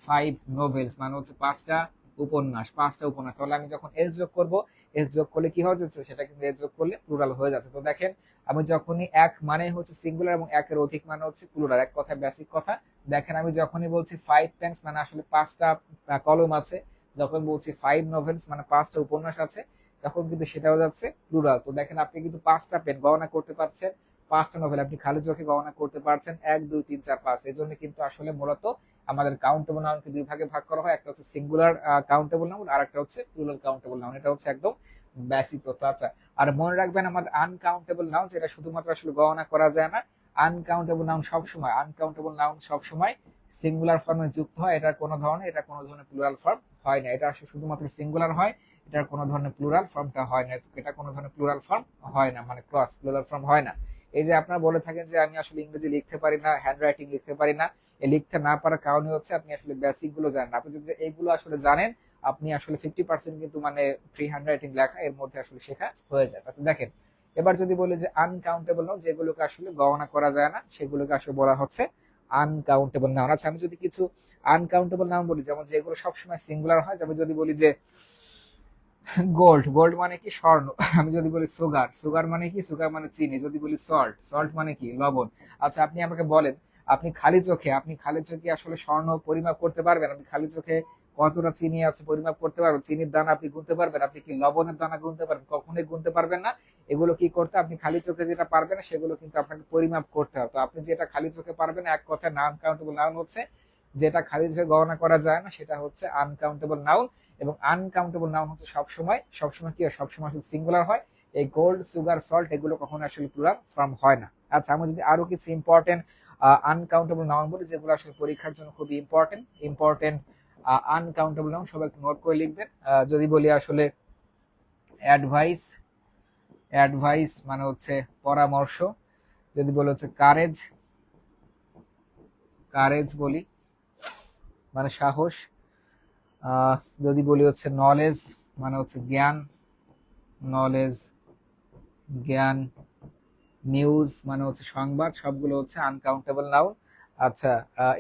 5 নোভেলস মানে হচ্ছে 5টা উপন্যাস, 5টা উপন্যাস, তাহলে আমি যখন এস যোগ করব, এস যোগ করলে কি হয়ে যাচ্ছে? সেটা কিন্তু এস যোগ করলে প্লুরাল হয়ে যাচ্ছে। তো দেখেন আমি যখনই এক মানে হচ্ছে সিঙ্গুলার এবং একের অধিক মানে হচ্ছে প্লুরাল, এক কথা বেসিক কথা। দেখেন আমি যখনই বলছি 5 পেন্স মানে আসলে 5টা কলম আছে, যখন বলছি 5 নোভেলস মানে 5টা উপন্যাস আছে, তখন কিন্তু সেটাও যাচ্ছে প্লুরাল। তো দেখেন আপনি কিন্তু 5টা পেন গণনা করতে পারছেন, 5টা নোভেল আপনি খালি চোখে গণনা করতে পারছেন, 1 2 3 4 5। এই জন্য কিন্তু আসলে মূলত আমাদের কাউন্টেবল নাউনকে দুই ভাগে ভাগ করা হয়, একটা হচ্ছে সিঙ্গুলার কাউন্টেবল নাউন আর একটা হচ্ছে প্লুরাল কাউন্টেবল নাউন। এটা হচ্ছে একদম বেসিক তথ্য। আচ্ছা, আর মনে রাখবেন আমাদের আনকাউন্টেবল নাউন যেটা শুধুমাত্র আসলে গণনা করা যায় না, আনকাউন্টেবল নাউন সবসময় সিঙ্গুলার ফর্মে যুক্ত হয়, এটা কোনো ধরনের প্লুরাল ফর্ম হয় না। এটা আসলে শুধুমাত্র সিঙ্গুলার হয়, এটার কোনো ধরনের প্লুরাল ফর্মটা হয় না, এটা কোনো ধরনের প্লুরাল ফর্ম হয় না, মানে ক্রস প্লুরাল ফর্ম হয় না। এই যে আপনারা বলে থাকেন যে আমি আসলে ইংরেজি লিখতে পারি না, হ্যান্ড রাইটিং লিখতে পারি না, এই লিখতে না পারার কারণে হচ্ছে আপনি আসলে বেসিক গুলো জানেন। আপনি যদি এইগুলো আসলে জানেন, আপনি আসলে 50% কিন্তু মানে ফ্রি হ্যান্ড রাইটিং লেখা এর মধ্যে আসলে শেখা হয়ে যায়। আচ্ছা দেখেন, এবার যদি বলি যে আনকাউন্টেবল নাউন, যেগুলোকে আসলে গণনা করা যায় না, সেগুলোকে আসলে বলা হচ্ছে আনকাউন্টেবল নাউন। আচ্ছা, আমি যদি কিছু আনকাউন্টেবল নাউন বলি, যেমন যেগুলো সবসময় সিঙ্গুলার হয়, যেমন যদি বলি যে গোল্ড মানে কি স্বর্ণ। আমি যদি বলি সুগার মানে কি, সুগার মানে চিনি। যদি বলি সল্ট মানে কি লবণ। আচ্ছা, আপনি আমাকে বলেন, আপনি খালি চোখে আসলে স্বর্ণ পরিমাপ করতে পারবেন? আপনি খালি চোখে কতটা চিনি আছে পরিমাপ করতে পারবেন? চিনির দানা আপনি গুনতে পারবেন? আপনি কি লবণের দানা গুনতে পারবেন? কখনোই গুনতে পারবেন না। এগুলো কি করতে, আপনি খালি চোখে যেটা পারবেন না, সেগুলো কিন্তু আপনাকে পরিমাপ করতে হবে। তো আপনি যেটা খালি চোখে পারবেন, এক কথায় নন কাউন্টেবল নাউন হচ্ছে যেটা খালি চোখে গণনা করা যায় না, সেটা হচ্ছে আনকাউন্টেবল নাউন। এবং আনকাউন্টেবল নাউন হচ্ছে সবসময় কি হয়, সবসময় সিঙ্গুলার হয়। এই গোল্ড, সুগার, সল্ট এগুলো কখনো আসলে প্লুরাল ফর্ম হয় না। আচ্ছা, আমি যদি আরো কিছু ইম্পর্টেন্ট আনকাউন্টেবল নাউন বলি, যেগুলো আসলে পরীক্ষার জন্য খুবই ইম্পর্টেন্ট আনকাউন্টেবল নাউন, সবাই একটু নোট করে লিখবেন। যদি বলি আসলে অ্যাডভাইস, মানে হচ্ছে পরামর্শ। যদি বলি হচ্ছে কারেজ বলি মানে সাহস। যদি বলি হচ্ছে নলেজ মানে হচ্ছে জ্ঞান। নিউজ মানে হচ্ছে সংবাদ। সবগুলো হচ্ছে আনকাউন্টেবল নাউন। আচ্ছা,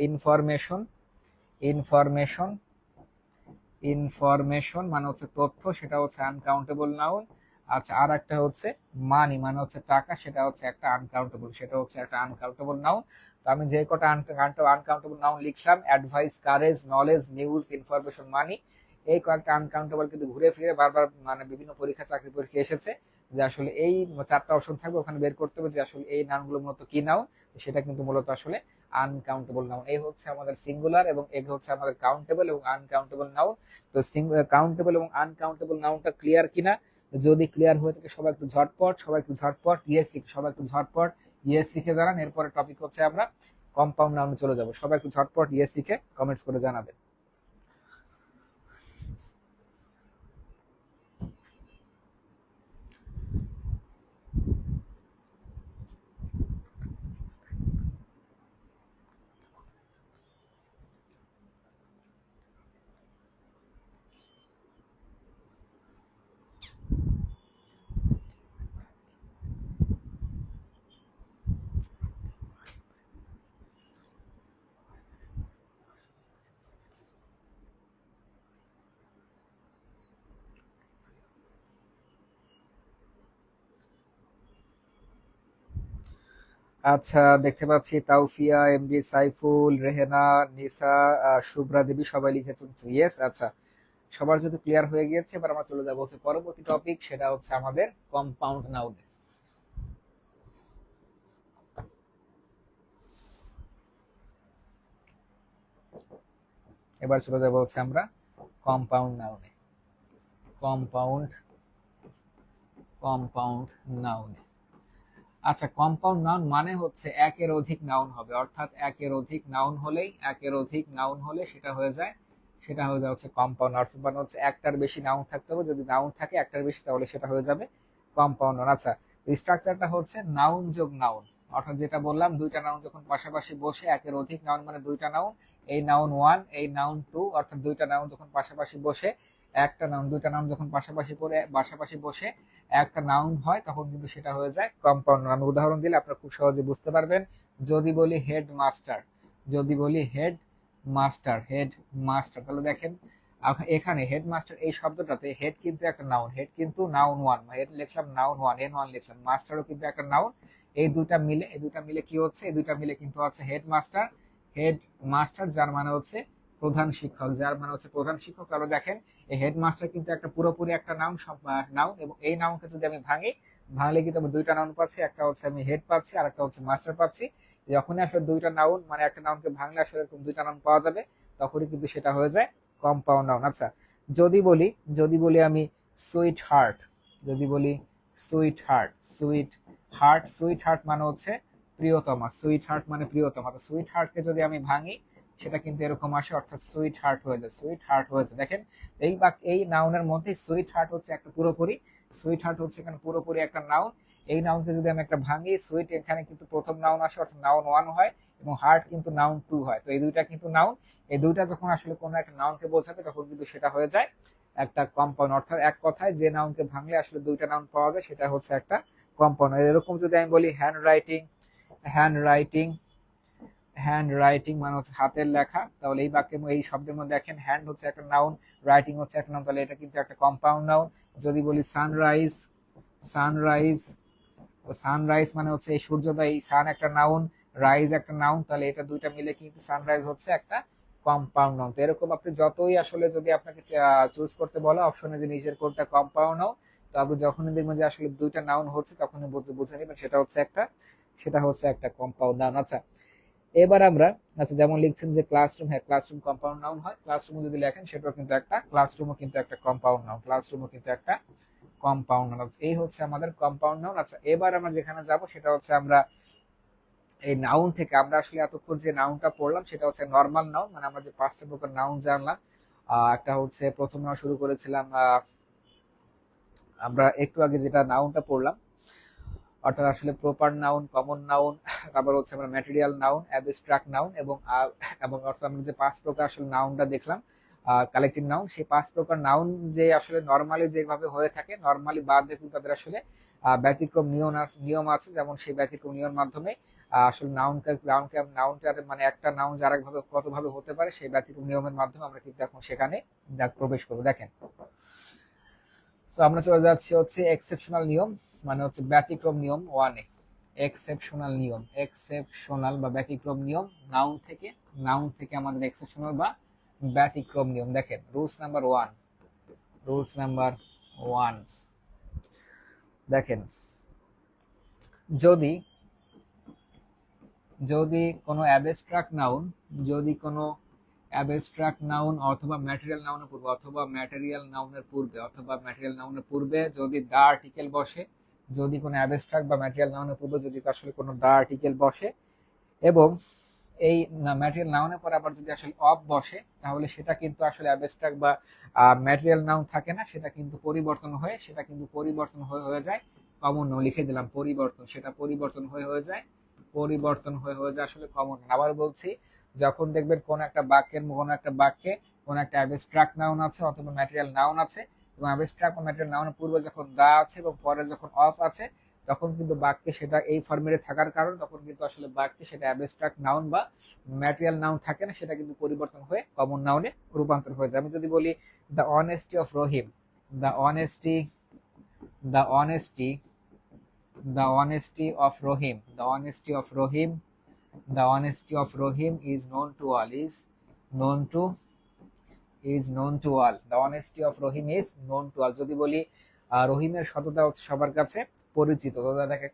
ইনফরমেশন ইনফরমেশন ইনফরমেশন মানে হচ্ছে তথ্য, সেটা হচ্ছে আনকাউন্টেবল নাউন। আচ্ছা, আর একটা হচ্ছে মানি মানে হচ্ছে টাকা, সেটা হচ্ছে একটা আনকাউন্টেবল নাউন। তো আমি যে কটা আনকাউন্টেবল নাউন লিখলাম, advice, courage, knowledge, news, information, money, এই কয়েকটা আনকাউন্টেবল কিন্তু ঘুরে ফিরে বারবার মানে বিভিন্ন চাকরি পরীক্ষা এসেছে, যে আসলে এই 4টা অপশন থাকবে, ওখানে বের করতে হবে যে আসলে এই নাউনগুলো মূলত কি নাউন। সেটা কিন্তু মূলত আসলে আনকাউন্টেবল নাউন। এই হচ্ছে আমাদের সিঙ্গুলার এবং এই হচ্ছে আমাদের কাউন্টেবল এবং আনকাউন্টেবল নাউন। তো কাউন্টেবল এবং আনকাউন্টেবল নাউনটা ক্লিয়ার কিনা? যদি ক্লিয়ার হয়ে থাকে সবাই একটু ঝটপট ইয়েস লিখে জানান। এরপরে টপিক হচ্ছে আমরা কম্পাউন্ড নাউনে চলে যাব। সবাই একটু ঝটপট ইয়েস লিখে কমেন্টস করে জানাবেন। আচ্ছা, দেখতে পাচ্ছি তাওফিয়া, এমডি, সাইফুল, রেহেনা, নিসা, শুভ্রা দেবী সবাই লিখেছেন ইয়েস। আচ্ছা, সবার যদি ক্লিয়ার হয়ে গিয়েছে, এবার আমরা চলে যাবো হচ্ছে পরবর্তী টপিক, সেটা হচ্ছে আমাদের কম্পাউন্ড নাউন। এবার চলে যাবো হচ্ছে আমরা কম্পাউন্ড নাউনে। কম্পাউন্ড কম্পাউন্ড নাউনে আচ্ছা, কম্পাউন্ড নাউন মানে হচ্ছে একের অধিক নাউন হবে, অর্থাৎ একের অধিক নাউন হলে সেটা হয়ে যায় হচ্ছে কম্পাউন্ড। অর্থাৎ মানে হচ্ছে একটার বেশি নাউন থাকতে হবে, যদি নাউন থাকে একটার বেশি তাহলে সেটা হয়ে যাবে কম্পাউন্ড নাউন। আচ্ছা, স্ট্রাকচারটা হচ্ছে নাউন যোগ নাউন, অর্থাৎ যেটা বললাম দুইটা নাউন যখন পাশাপাশি বসে, একের অধিক নাউন মানে দুইটা নাউন, এই নাউন ওয়ান এই নাউন টু, অর্থাৎ দুইটা নাউন যখন পাশাপাশি বসে একটা নাউন, দুইটা নাউন যখন পাশাপাশি বসে একটা নাউন হয়, তখন কিন্তু সেটা হয়ে যায় কম্পাউন্ড নাউন। উদাহরণ দিলে আপনারা খুব সহজে বুঝতে পারবেন। যদি বলি হেড মাস্টার, তাহলে দেখেন এখানে হেডমাস্টার এই শব্দটাতে হেড কিন্তু একটা নাউন, হেড কিন্তু নাউন ওয়ান, হেড লিখলাম নাউন ওয়ান, এন ওয়ান লিখলাম, মাস্টারও কিন্তু একটা নাউন। এই দুটা মিলে কি হচ্ছে, এই দুটা মিলে কিন্তু হচ্ছে হেডমাস্টার। হেড মাস্টার যার মানে হচ্ছে প্রধান শিক্ষক, যার মানে হচ্ছে প্রধান শিক্ষক। তাহলে দেখেন এই হেডমাস্টার কিন্তু একটা পুরোপুরি একটা নাউন, সব নাউন, এবং এই নাউনকে যদি আমি ভাঙলে কিন্তু আমি দুইটা নাউন পাচ্ছি, একটা হচ্ছে আমি হেড পাচ্ছি আর একটা হচ্ছে মাস্টার পাচ্ছি। যখনই আসলে দুইটা নাউন মানে একটা নাউনকে ভাঙলে আসলে এরকম দুইটা নাউন পাওয়া যাবে, তখনই কিন্তু সেটা হয়ে যায় কম্পাউন্ড নাউন। আচ্ছা, যদি বলি আমি সুইট হার্ট, যদি বলি সুইট হার্ট, সুইট হার্ট মানে হচ্ছে প্রিয়তমা, সুইট হার্ট মানে প্রিয়তমা। তো সুইট হার্টকে যদি আমি ভাঙি সেটা কিন্তু এরকম আসে, অর্থাৎ সুইট হার্ট হয়ে যায়, সুইট হার্ট হয়ে যায়। দেখেন এই নাউনের মধ্যে সুইট হার্ট হচ্ছে একটা পুরোপুরি, সুইট হার্ট হচ্ছে এখানে পুরোপুরি একটা নাউন। এই নাউনকে যদি আমি একটা ভাঙি, সুইট এখানে কিন্তু প্রথম নাউন আসে, অর্থাৎ নাউন ওয়ান হয়, এবং হার্ট কিন্তু নাউন টু হয়। তো এই দুইটা কিন্তু নাউন, এই দুইটা যখন আসলে কোনো একটা নাউনকে বোঝাবে তখন কিন্তু সেটা হয়ে যায় একটা কম্পাউন্ড। অর্থাৎ এক কথায় যে নাউনকে ভাঙলে আসলে দুইটা নাউন পাওয়া যায় সেটা হচ্ছে একটা কম্পাউন্ড। এরকম যদি আমি বলি hand writing, hand writing, hand writing মানে হচ্ছে হাতের লেখা, তাহলে এই বাক্যে এই শব্দের মধ্যে দেখেন হ্যান্ড হচ্ছে একটা নাউন, রাইটিং হচ্ছে একটা নাউন, তাহলে এটা কিন্তু একটা কম্পাউন্ড নাউন। যদি বলি সানরাইজ, সানরাইজ, সানরাইজ মানে হচ্ছে এই সূর্যোদয়, সান একটা নাউন, রাইজ একটা নাউন, তাহলে এটা দুইটা মিলে কিন্তু সানরাইজ হচ্ছে একটা কম্পাউন্ড নাউন। তো এরকম আপনি যতই আসলে যদি আপনাকে চুজ করতে বলে অপশনে যে নিজের কোনটা কম্পাউন্ড নাউন, তো আপনি যখনই দেখবেন যে আসলে দুইটা নাউন হচ্ছে তখনই বুঝে নেবেন সেটা হচ্ছে একটা কম্পাউন্ড নাউন। আচ্ছা, এবার আমরা, আচ্ছা যেমন লিখছেন যে ক্লাসরুম, হ্যাঁ ক্লাসরুম কম্পাউন্ড নাউন হয়, ক্লাসরুম যদি লেখেন সেটাও কিন্তু একটা, ক্লাসরুমও কিন্তু একটা কম্পাউন্ড নাউন, ক্লাসরুমও কিন্তু একটা কম্পাউন্ড নাউন। এই হচ্ছে আমাদের কম্পাউন্ড নাউন। আচ্ছা, এবার আমরা যেখানে যাব সেটা হচ্ছে আমরা এই নাউন থেকে, আমরা আসলে এতক্ষণ যে নাউনটা পড়লাম সেটা হচ্ছে নর্মাল নাউন, মানে আমরা যে পাঁচটা প্রকার নাউন জানলাম। একটা হচ্ছে প্রথম নাউন শুরু করেছিলাম আমরা একটু আগে যেটা নাউনটা পড়লাম, অর্থাৎ আসলে প্রপার নাউন, কমন নাউন, তারপর হচ্ছে আমরা ম্যাটেরিয়াল নাউন, অ্যাবস্ট্রাক্ট নাউন, এবং অর্থাৎ আমরা যে পাঁচ প্রকার আসলে নাউনটা দেখলাম কালেক্টিভ নাউন, সেই পাঁচ প্রকার নাউন যে আসলে নর্মালি যেভাবে হয়ে থাকে, নর্মালি বাদ দিয়ে কিন্তু তাদের আসলে ব্যতিক্রম নিয়ম আছে, যেমন সেই ব্যতিক্রম নিয়মের মাধ্যমে আসলে নাউনটা মানে একটা নাউন যে আরেকভাবে কতভাবে হতে পারে সেই ব্যতিক্রম নিয়মের মাধ্যমে আমরা কিন্তু এখন সেখানে প্রবেশ করবো। দেখেন, তো আমরা চলে যাচ্ছি হচ্ছে এক্সেপশনাল নিয়ম, মানে হচ্ছে ব্যতিক্রম নিয়ম ওয়ানে। এক্সেপশনাল নিয়ম, এক্সেপশনাল বা ব্যতিক্রম নিয়ম, নাউন থেকে আমাদের এক্সেপশনাল বা ব্যতিক্রম নিয়ম। দেখেন rules number one, rules number one, দেখেন যদি কোনো অ্যাবস্ট্রাক্ট নাউন, যদি কোনো অ্যাবস্ট্রাক্ট নাউন অথবা ম্যাটেরিয়াল নাউনের পূর্বে, যদি দা আর্টিকেল বসে, যদি কোনো অ্যাবস্ট্রাক্ট বা ম্যাটেরিয়াল নাউনের পূর্বে যদি আসলে কোনো দা আর্টিকেল বসে, এবং এই ম্যাটেরিয়াল নাউনের পরে আবার যদি আসলে অফ বসে, তাহলে সেটা কিন্তু আসলে অ্যাবস্ট্রাক্ট বা ম্যাটেরিয়াল নাউন থাকে না, সেটা কিন্তু পরিবর্তন হয়ে হয়ে যায় কমন নাউন। লিখে দিলাম পরিবর্তন, সেটা পরিবর্তন হয়ে যায় আসলে কমন নাউন। আবার বলছি, যখন দেখবেন কোন একটা বাক্যে কোন একটা অ্যাবস্ট্রাক্ট নাউন আছে অথবা ম্যাটেরিয়াল নাউন আছে, এবং অ্যাবস্ট্রাক্ট বা ম্যাটেরিয়াল নাউনের পূর্বে যখন দা আছে এবং পরে যখন অফ আছে, তখন কিন্তু বাক্যে সেটা এই ফরম্যাটে থাকার কারণে তখন কিন্তু আসলে বাক্যে সেটা অ্যাবস্ট্রাক্ট নাউন বা ম্যাটেরিয়াল নাউন থাকে না, সেটা কিন্তু পরিবর্তন হয়ে কমন নাউনে রূপান্তর হয়ে যায়। আমি যদি বলি the honesty of Rahim, the honesty, the honesty, the honesty of Rahim, the honesty of Rahim, the honesty of Rohim is known to all, is known to all, the honesty of Rohim is known to all। যদি বলি রহিমের সততা সবার কাছে পরিচিত,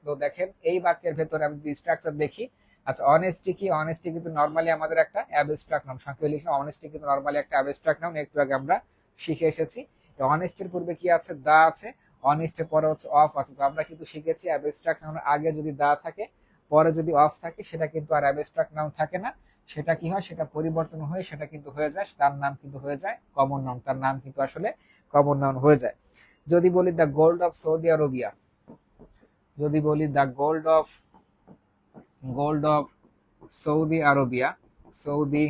তো দেখেন এই বাক্যের ভেতরে আমি যদি স্ট্রাকচার দেখি, আচ্ছা অনেস্টি কি, অনেস্টি কিন্তু নরমালি আমাদের একটা অ্যাবস্ট্রাক্ট নাউন, সংক্ষেপে লিখলাম অনেস্টি কিন্তু নরমালি একটা অ্যাবস্ট্রাক্ট নাউন, একটু আগে আমরা শিখে এসেছি। তো অনেস্টির পূর্বে কি আছে, দা আছে, অনেস্টের পরে হচ্ছে অফ আছে। তো আমরা কিন্তু শিখেছি অ্যাবস্ট্রাক্ট নাউনের আগে যদি দা থাকে, পরে যদি অফ থাকে, সেটা কিন্তু আর অ্যাবস্ট্রাক্ট নাউন থাকে না, সেটা কি হয়, সেটা পরিবর্তন হয়ে সেটা কিন্তু হয়ে যায়, তার নাম কিন্তু হয়ে যায় কমন নাউন, তার নাম কিন্তু আসলে কমন নাউন হয়ে যায়। যদি বলি the gold of Saudi Arabia, যদি বলি the gold of Saudi Arabia, Saudi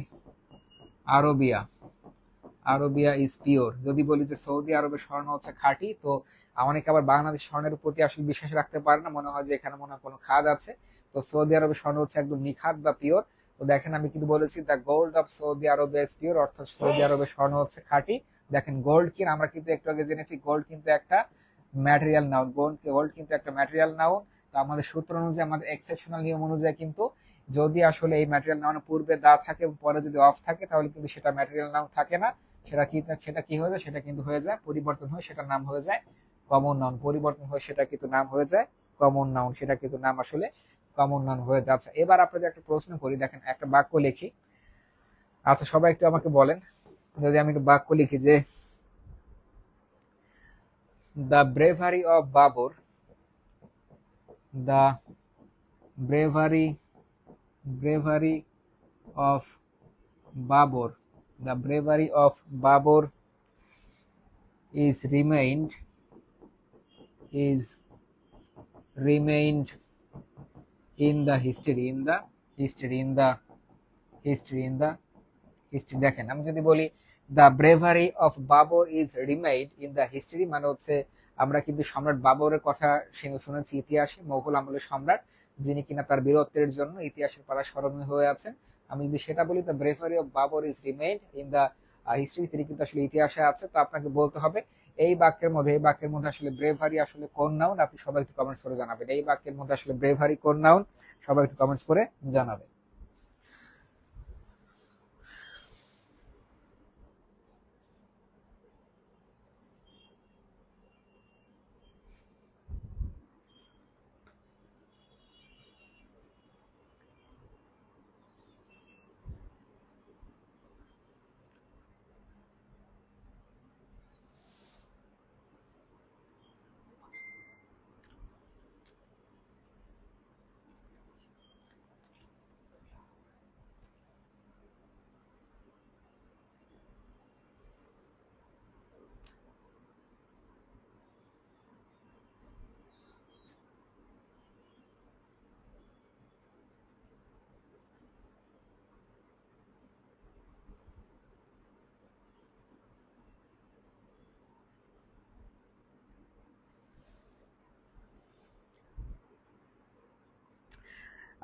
Arabia is pure. যদি বলি যে সৌদি আরবের স্বর্ণ হচ্ছে খাঁটি, তো অনেকে আবার বাংলাদেশ স্বর্ণের প্রতি আসলে বিশ্বাস রাখতে পারে না, মনে হয় যে এখানে মনে হয় কোনো খাদ আছে। তো সৌদি আরবের স্বর্ণ হচ্ছে একদম নিখাত বা পিওর। তো তো দেখেন আমি কিন্তু বলেছি দ্য গোল্ড অফ সৌদি আরবে ইজ পিওর, অর্থাৎ সৌদি আরবের স্বর্ণ হচ্ছে খাঁটি। দেখেন গোল্ড কি, আমরা কিন্তু একটু আগে জেনেছি গোল্ড কিন্তু একটা ম্যাটেরিয়াল নাউন, গোল্ড কিন্তু একটা ম্যাটেরিয়াল নাউন। তো আমাদের সূত্র অনুযায়ী, আমাদের এক্সেপশনাল নিয়ম অনুযায়ী কিন্তু যদি আসলে এই ম্যাটেরিয়াল নাউনের পূর্বে দা থাকে এবং পরে যদি অফ থাকে, তাহলে কিন্তু সেটা ম্যাটেরিয়াল নাউন থাকে না। সেটা কি হয়ে যায়, সেটা কিন্তু হয়ে যায় পরিবর্তন হয়ে সেটার নাম হয়ে যায় কমন নাউন। পরিবর্তন হয়ে সেটা কিন্তু নাম হয়ে যায় কমন নাউন, সেটা কিন্তু নাম আসলে কমন নাউন হয়ে যাচ্ছে। এবার আপনাদের একটা প্রশ্ন করি, দেখেন একটা বাক্য লিখি। আচ্ছা সবাই একটু আমাকে বলেন, যদি আমি একটু বাক্য লিখি যে the bravery of Babur, the bravery bravery of Babur, the bravery of Babur is remained in the history, history. দেখেন আমি যদি বলি the bravery of Babar is remained in the history, মানে হচ্ছে আমরা কিন্তু সম্রাট বাবরের কথা শুনেছি ইতিহাসে, মোগল আমলের সম্রাট, যিনি কিনা তার বীরত্বের জন্য ইতিহাসের পাড়া স্মরণীয় হয়ে আছেন। আমি যদি সেটা বলি the bravery of Babar is remained in the history, তিনি কিন্তু আসলে ইতিহাসে আছে। তো আপনাকে বলতে হবে এই বাক্যের মধ্যে আসলে ব্রেভারি আসলে কোন নাউন, আপনি সবাই একটু কমেন্টস করে জানাবেন। এই বাক্যের মধ্যে আসলে ব্রেভারি কোন নাউন, সবাই একটু কমেন্টস করে জানাবেন।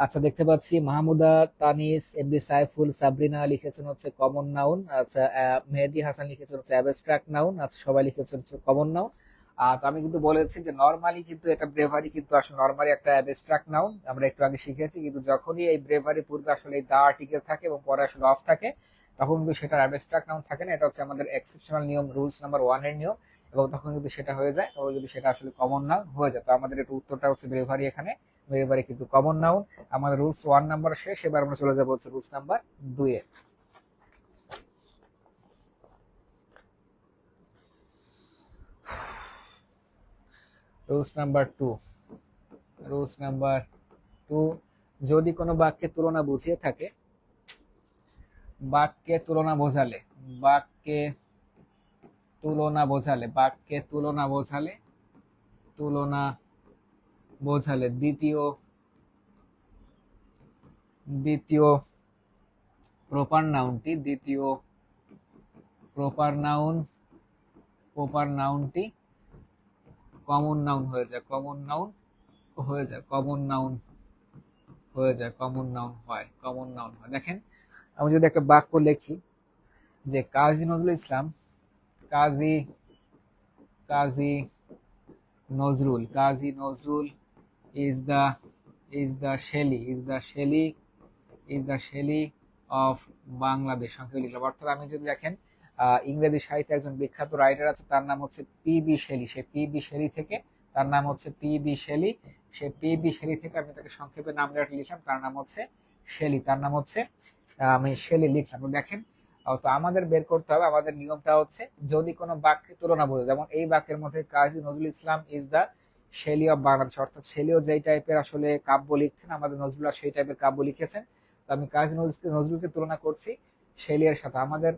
আচ্ছা দেখতে পাচ্ছি মাহমুদা, তানিস, এমডি সাইফুল, সাবরিনা লিখেছেন হচ্ছে কমন নাউন। আচ্ছা মেহেদি হাসান লিখেছেন হচ্ছে অ্যাবস্ট্রাক্ট নাউন। আচ্ছা সবাই লিখেছেন হচ্ছে কমন নাউন। তো আমি কিন্তু বলেছি যে নরমালি কিন্তু এটা ব্রেভারি কিন্তু আসলে নরমালি একটা অ্যাবস্ট্রাক্ট নাউন, আমরা একটু আগে শিখেছি। কিন্তু যখনই এই ব্রেভারি পূর্বে আসলে এই দা আর্টিকেল থাকে এবং পরে আসলে অফ থাকে, তখন কিন্তু সেটা অ্যাবস্ট্রাক্ট নাউন থাকে না। এটা হচ্ছে আমাদের এক্সেপশনাল নিয়ম, রুলস নাম্বার 1 এর নিয়ম। এবং তখন যদি সেটা হয়ে যায়, তখন যদি সেটা আসলে কমন নাউন হয়ে যায়। তো আমাদের একটু উত্তরটা হচ্ছে ব্রেভারি, এখানে ব্রেভারি কিন্তু কমন নাউন। আমাদের রুলস 1 নাম্বার শেষ, এবার আমরা চলে যাবো হচ্ছে রুলস নাম্বার 2 এ। রুলস নাম্বার 2, রুলস নাম্বার 2, যদি কোনো বাক্যে তুলনা বুঝিয়ে থাকে, বাক্যে তুলনা বোঝালে, বাক্যে তুলনা বোঝালে, বাক্যে তুলনা বোঝালে, তুলনা বোঝালে দ্বিতীয় দ্বিতীয় প্রপার নাউনটি, দ্বিতীয় প্রপার নাউনটি কমন নাউন হয়ে যায়, কমন নাউন হয়ে যায়, কমন নাউন হয়ে যায়, কমন নাউন হয়, কমন নাউন হয়। দেখেন আমি যদি একটা বাক্য লিখি যে Kazi Nazrul Islam, Kazi Kazi Kazi Nazrul is the Shelley of Bangladesh, সংক্ষেপে লিখলাম। অর্থাৎ আমি যদি দেখেন ইংরেজি সাহিত্যে একজন বিখ্যাত রাইটার আছে, তার নাম হচ্ছে পিবি শেলি। সে পিবি শেলি থেকে, তার নাম হচ্ছে পিবি শেলি, সে পিবি শেলি থেকে আমি তাকে সংক্ষেপে নাম লিখলাম, তার নাম হচ্ছে শেলি, তার নাম হচ্ছে আমি শেলি লিখলাম। তো দেখেন তো আমাদের বের করতে হবে, আমাদের নিয়মটা হচ্ছে যদি কোনো বাক্যে তুলনা বোঝে, যেমন এই বাক্যের মধ্যে Kazi Nazrul Islam is the Shelley of Bangladesh, অর্থাৎ শেলিও যেই টাইপের আসলে কাব্য লিখছেন, আমাদের নজরুল সেই টাইপের কাব্য লিখেছেন। তো আমি কাজী নজরুলকে তুলনা করছি শেলিয়ার সাথে। আমাদের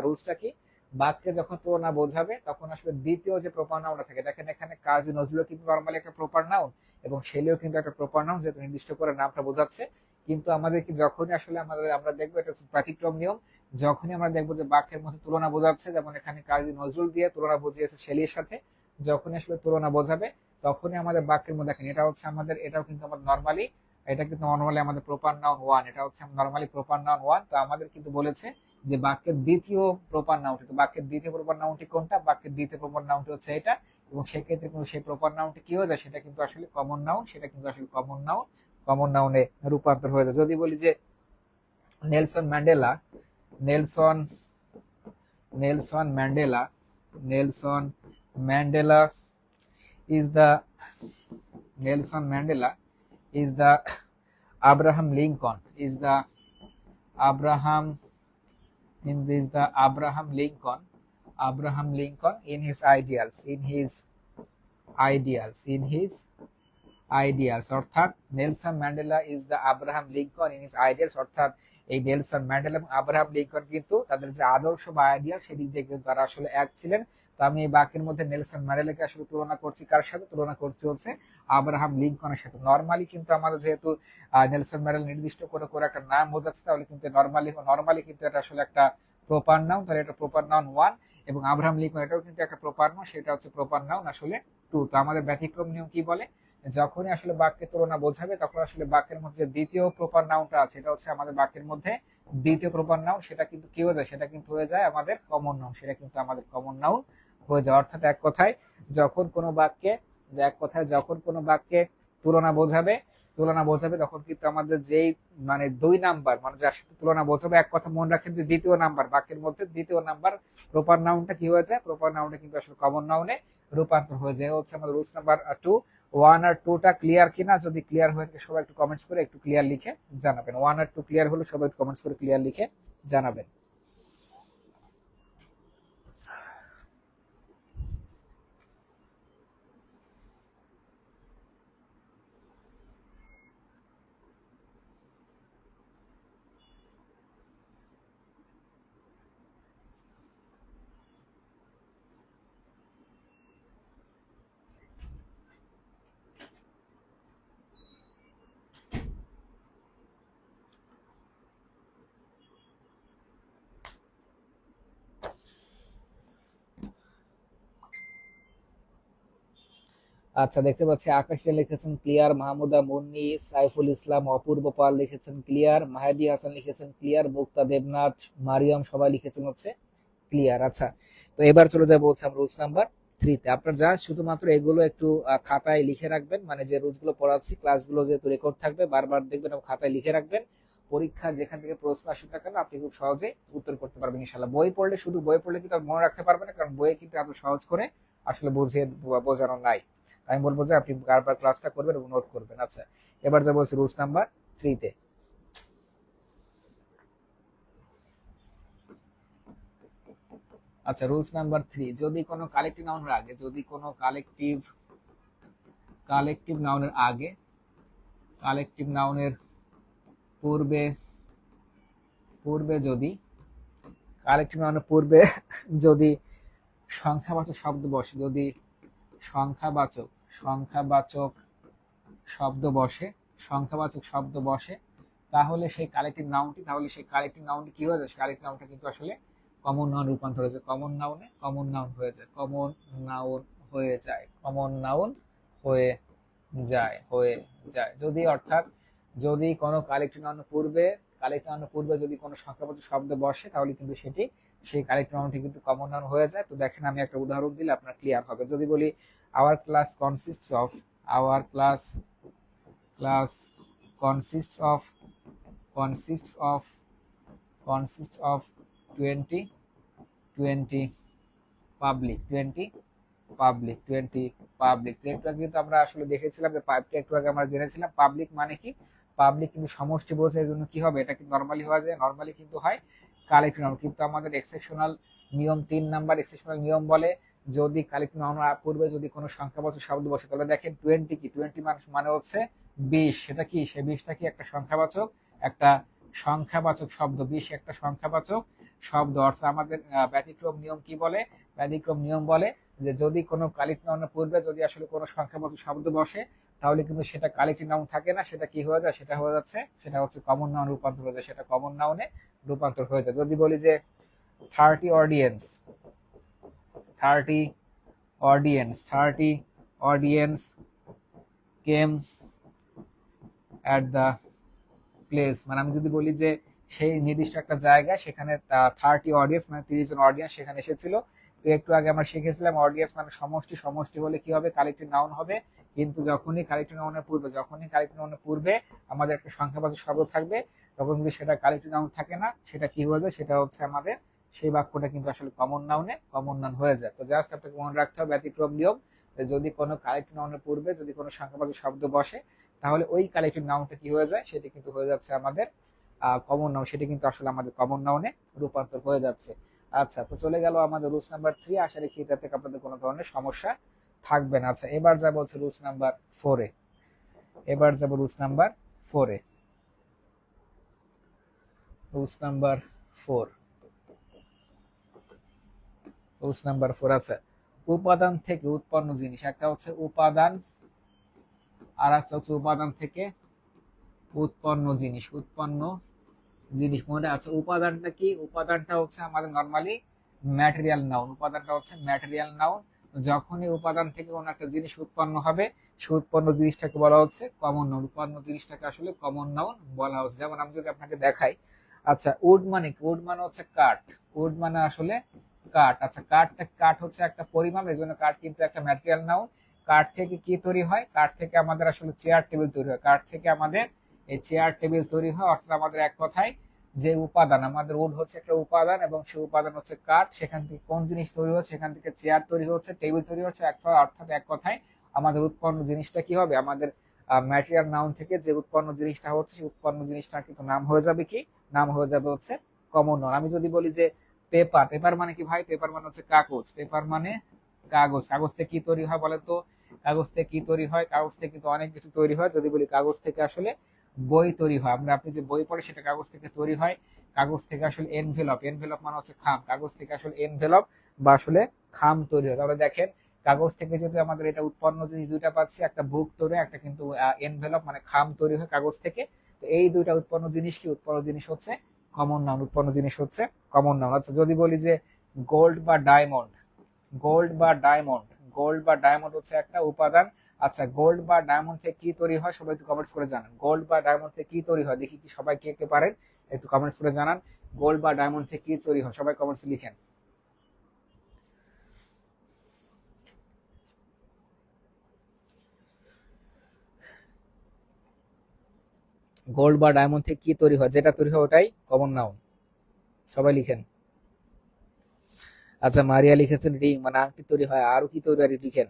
রুলসটা কি, বাক্যে যখন তুলনা বোঝাবে তখন আসলে দ্বিতীয় যে প্রপার নাউনটা থাকে, দেখেন এখানে কাজী নজরুল কিন্তু নরমালি একটা প্রপার নাউন এবং শেলিও কিন্তু একটা প্রপার নাউন, যেহেতু নির্দিষ্ট করে নামটা বোঝাচ্ছে। কিন্তু আমাদের কি যখনই আসলে আমরা দেখবো এটা ব্যতিক্রম নিয়ম, যখনই আমরা দেখবো যে বাক্যের মধ্যে তুলনা বোঝাচ্ছে, যেমন এখানে কাজী নজরুল দিয়ে তুলনা বুঝিয়েছে শেলির সাথে, যখনই আসলে তুলনা বোঝাবে তখনই আমাদের বাক্যের মধ্যে দেখেন এটা হচ্ছে আমাদের, এটাও কিন্তু আমাদের নরমালি এটা কিন্তু নর্মালি আমাদের প্রপার নাউন ওয়ান, এটা হচ্ছে নর্মালি প্রপার নাউন ওয়ান। তো আমাদের কিন্তু বলেছে যে বাক্যের দ্বিতীয় প্রপার নাউনটি, তো বাক্যের দ্বিতীয় প্রপার নাউনটি কোনটা, বাক্যের দ্বিতীয় প্রপার নাউনটি হচ্ছে এটা, এবং সেক্ষেত্রে কিন্তু সেই প্রপার নাউনটি কি হয়ে যায়, সেটা কিন্তু আসলে কমন নাউন, সেটা কিন্তু আসলে কমন নাউন, কমন নাউনে রূপান্তর হয়ে যায়। যদি বলি যে Nelson Mandela, Nelson Nelson Mandela, Nelson Mandela is the Nelson Mandela is the Abraham Lincoln, is the Abraham is the Abraham Lincoln in his ideals, in his ideals, অর্থাৎ Nelson Mandela is the Abraham Lincoln in his ideals, অর্থাৎ এই Nelson Mandela এবং Abraham Lincoln কিন্তু তাদের যে আদর্শ বা ideal সেদিক দিয়ে কিন্তু তারা আসলে এক ছিলেন। তো আমি এই বাক্যের মধ্যে নেলসন ম্যান্ডেলাকে আসলে তুলনা করছি কার সাথে, তুলনা করছি হচ্ছে আব্রাহাম লিঙ্কনের সাথে। নর্মালি কিন্তু আমাদের যেহেতু নেলসন ম্যান্ডেলা নির্দিষ্ট করে করে একটা নাম বোঝাচ্ছে, তাহলে কিন্তু নর্মালি কিন্তু এটা আসলে একটা প্রপার নাউন, তাহলে এটা প্রপার নাউন ওয়ান, এবং আব্রাহাম লিঙ্কন এটাও কিন্তু একটা প্রপার নাউন, সেটা হচ্ছে প্রপার নাউন আসলে টু। তো আমাদের ব্যতিক্রম নিয়ম কি বলে, যখনই আসলে বাক্যের তুলনা বোঝাবে তখন আসলে বাক্যের মধ্যে দ্বিতীয় প্রপার নাউনটা আছে, এটা হচ্ছে আমাদের বাক্যের মধ্যে দ্বিতীয় প্রপার নাউন, সেটা কিন্তু কি হয়ে যায়, সেটা কিন্তু হয়ে যায় আমাদের কমন নাউন, সেটা কিন্তু আমাদের কমন নাউন হয়ে যায়। অর্থাৎ এক কথায় যখন কোনো বাক্যে তুলনা বোঝাবে তখন কিন্তু আমাদের যেই মানে দুই নাম্বার মানে যার সাথে তুলনা বোঝাবে, এক কথা মনে রাখেন যে দ্বিতীয় নাম্বার বাক্যের মধ্যে দ্বিতীয় নাম্বার প্রপার নাউনটা কি হয়ে যায়, প্রপার নাউনটা কিন্তু আসলে কমন নাউনে রূপান্তর হয়ে যায়। হচ্ছে আমাদের রুলস নাম্বার 2। 1 আর 2টা ক্লিয়ার কিনা, যদি ক্লিয়ার হয়ে থাকে সবাই একটু কমেন্টস করে একটু ক্লিয়ার লিখে জানাবেন। 1 আর 2 ক্লিয়ার হলে সবাই একটু কমেন্টস করে ক্লিয়ার লিখে জানাবেন। আচ্ছা, দেখতে পাচ্ছি আকাশ লিখেছেন ক্লিয়ার, মাহমুদা মুন্নি, সাইফুল ইসলাম, অপূর্ব পাল লিখেছেন ক্লিয়ার, মাহেদি হাসান লিখেছেন ক্লিয়ার, মুক্তা দেবনাথ, মারিয়াম সবাই লিখেছেন হচ্ছে ক্লিয়ার। আচ্ছা, তো এবার চলে যাবো হচ্ছে আমরা রুলস নাম্বার 3 তে। আপনার যা শুধুমাত্র এগুলো একটু খাতায় লিখে রাখবেন, মানে যে রুলস গুলো পড়াচ্ছি ক্লাসগুলো যেহেতু রেকর্ড থাকবে বারবার দেখবেন এবং খাতায় লিখে রাখবেন। পরীক্ষা যেখান থেকে প্রশ্ন আসুক না কেন আপনি খুব সহজে উত্তর করতে পারবেন ইনশাল্লাহ। শুধু বই পড়লে কিন্তু আর মনে রাখতে পারবেন না, কারণ বইয়ে কিন্তু এত সহজ করে আসলে বোঝানো নাই। আমি বলবো যে আপনি বারবার ক্লাসটা করবেন এবং নোট করবেন। আচ্ছা, এবার যাবো রুলস নাম্বার 3 তে। আচ্ছা, রুলস নাম্বার 3, যদি কোনো কালেকটিভ নাউনের আগে কালেকটিভ নাউনের আগে কালেকটিভ নাউনের পূর্বে যদি কালেকটিভ নাউনের পূর্বে যদি সংখ্যাবাচক শব্দ বসে, যদি সংখ্যাবাচক শব্দ বসে তাহলে সেই কালেকটিভ নাউনটি কি হয়ে যায়, কালেকটিভ নাউনটা কিন্তু আসলে কমন নাউন রূপান্তর হয়ে যায়, কমন নাউন হয়ে যায়, যদি কোনো কালেকটিভ নাউনের পূর্বে যদি কোনো সংখ্যাবাচক শব্দ বসে তাহলে কিন্তু সেই কালেকটিভ নাউনটি কিন্তু কমন নাউন হয়ে যায়। তো দেখেন আমি একটা উদাহরণ দিলে আপনার ক্লিয়ার হবে। যদি বলি our class consists of 20 public. একটু আগে কিন্তু আমরা আসলে দেখেছিলাম যে একটু আগে আমরা জেনেছিলাম পাবলিক মানে কি, পাবলিক কিন্তু সমষ্টি বোঝায়, জন্য কি হবে, এটা কিন্তু নর্মালি কিন্তু হয় কালেক্টিভ নাউন। কিন্তু আমাদের এক্সেপশনাল নিয়ম 3 নাম্বার এক্সেপশনাল নিয়ম বলে যদি কালেক্টিভ নাউন পূর্বে যদি কোনো সংখ্যাবাচক শব্দ বসে, তাহলে দেখেন 20 কি, 20 মানে হচ্ছে 20, সেটা কি, সে 20টা কি একটা সংখ্যাবাচক শব্দ, 20 একটা সংখ্যাবাচক শব্দ। অর্থাৎ আমাদের ব্যতিক্রম নিয়ম বলে যে যদি কোনো কালেক্টিভ নাউনের পূর্বে যদি আসলে কোনো সংখ্যাবাচক শব্দ বসে তাহলে কিন্তু সেটা কালেক্টিভ নাউন থাকে না, সেটা কি হয়ে যায়, সেটা হচ্ছে কমন নাউন রূপান্তর হয়ে যায়, সেটা কমন নাউনে রূপান্তর হয়ে যায়। যদি বলি যে 30 audience came at the place, মানে আমি যদি বলি যে সেই নির্দিষ্ট একটা জায়গায় সেখানে 30 অডিয়েন্স মানে 30 জন অডিয়েন্স সেখানে এসেছিল। তো একটু আগে আমরা শিখেছিলাম অডিয়েন্স মানে সমষ্টি, সমষ্টি হলে কি হবে, কালেক্টিভ নাউন হবে। কিন্তু যখনই কালেক্টিভ নাউনের পূর্বে আমাদের একটা সংখ্যাবাচক শব্দ থাকবে, তখন কিন্তু সেটা কালেক্টিভ নাউন থাকে না, সেটা কি হয়ে যায়, সেটা হচ্ছে আমাদের সেই বাক্যটা কিন্তু আসলে কমন নাউন হয়ে যায়। তো জাস্ট আপনাকে মনে রাখতে হবে ব্যতিক্রম নিয়ম, যদি কোনো কালেক্টিভ নাউনের পূর্বে যদি কোনো সংখ্যাবাচক শব্দ বসে, তাহলে ওই কালেক্টিভ নাউনটা কি হয়ে যায়, সেটা কিন্তু হয়ে যাচ্ছে আমাদের কমন নাউন, সেটা কিন্তু আসলে আমাদের কমন নাউনে রূপান্তর হয়ে যাচ্ছে। আচ্ছা, তো চলে গেল আমাদের রুলস নাম্বার 3। আশা রাখি এটা থেকে আপনাদের কোনো ধরনের সমস্যা থাকবে না। আচ্ছা, এবার যাব হচ্ছে রুলস নাম্বার 4 এ। এবার যাব রুলস নাম্বার 4 এ। Rules number 4, rules number 4। আচ্ছা, উপাদান থেকে উৎপন্ন জিনিস, একটা হচ্ছে উপাদান আর একটা হচ্ছে উপাদান থেকে উৎপন্ন জিনিস। মনে আছে উপাদানটা কি, উপাদানটা হচ্ছে আমাদের নরমালি ম্যাটেরিয়াল নাউন। উপাদানটা হচ্ছে ম্যাটেরিয়াল নাউন। যখনই উপাদান থেকে কোনো একটা জিনিস উৎপন্ন হবে, সে উৎপন্ন জিনিসটাকে বলা হচ্ছে কমন নাউন। উৎপন্ন জিনিসটাকে আসলে কমন নাউন বলা হচ্ছে। যেমন আমি যদি আপনাকে দেখাই, আচ্ছা উড মানে কি, উড মানে হচ্ছে কাঠ, উড মানে আসলে কাঠ। আচ্ছা, কাঠ হচ্ছে একটা পরিমাণ, এই জন্য কাঠ কিন্তু একটা ম্যাটেরিয়াল নাউন। কাঠ থেকে কি তৈরি হয়, কাঠ থেকে আমাদের আসলে চেয়ার টেবিল তৈরি হয়, কাঠ থেকে আমাদের এই চেয়ার টেবিল তৈরি হয়। অর্থাৎ আমাদের এক কথায় যে উপাদান, আমাদের উড হচ্ছে একটা উপাদান এবং সেই উপাদান হচ্ছে কাঠ, সেখান থেকে কোন জিনিস তৈরি হচ্ছে, সেখান থেকে চেয়ার তৈরি হচ্ছে, টেবিল তৈরি হচ্ছে। অর্থাৎ এক কথায় আমাদের উৎপন্ন জিনিসটা কি হবে, আমাদের ম্যাটেরিয়াল নাউন থেকে যে উৎপন্ন জিনিসটা হচ্ছে, সেই উৎপন্ন জিনিসটা কিন্তু নাম হয়ে যাবে কি, নাম হয়ে যাবে হচ্ছে কমন নাউন। আমি যদি বলি যে পেপার, পেপার মানে কি ভাই, পেপার মানে হচ্ছে কাগজ, পেপার মানে কাগজ। কাগজ থেকে কি তৈরি হয় বলেন তো, কাগজ থেকে কি তৈরি হয়, কাগজ থেকে কিন্তু অনেক কিছু তৈরি হয়। যদি বলি কাগজ থেকে আসলে বই তৈরি হয়, আমরা আপনি যে বই পড়ে সেটা কাগজ থেকে তৈরি হয়। কাগজ থেকে আসলে এনভেলপ, এনভেলপ মানে হচ্ছে খাম, কাগজ থেকে আসলে এনভেলপ বা আসলে খাম তৈরি হয়। তাহলে দেখেন কাগজ থেকে যেহেতু আমাদের এটা উৎপন্ন জিনিস দুইটা পাচ্ছি, একটা বুক তৈরি, একটা কিন্তু এনভেলপ মানে খাম তৈরি হয় কাগজ থেকে। তো এই দুইটা উৎপন্ন জিনিস কি, উৎপন্ন জিনিস হচ্ছে কমন নাউন, উৎপন্ন জিনিস হচ্ছে কমন নাউন। আচ্ছা, যদি বলি যে গোল্ড বা ডায়মন্ড, গোল্ড বা ডায়মন্ড, গোল্ড বা ডায়মন্ড হচ্ছে একটা উপাদান। আচ্ছা, গোল্ড বা ডায়মন্ড থেকে কি তৈরি হয়, সবাই একটু কমেন্টস করে জানান। গোল্ড বা ডায়মন্ড থেকে কি তৈরি হয়, দেখি কি সবাই কে কে পারেন একটু কমেন্টস করে জানান। গোল্ড বা ডায়মন্ড থেকে কি তৈরি হয়, সবাই কমেন্টস লিখেন। গোল্ড বা ডায়মন্ড থেকে কি তৈরি হয়, যেটা তৈরি হয় ওটাই কমন নাউন, সবাই লিখেন। আচ্ছা, মারিয়া লিখেছেন রিং মানে আংটি তৈরি হয়, আরো কি তৈরি হয় লিখেন।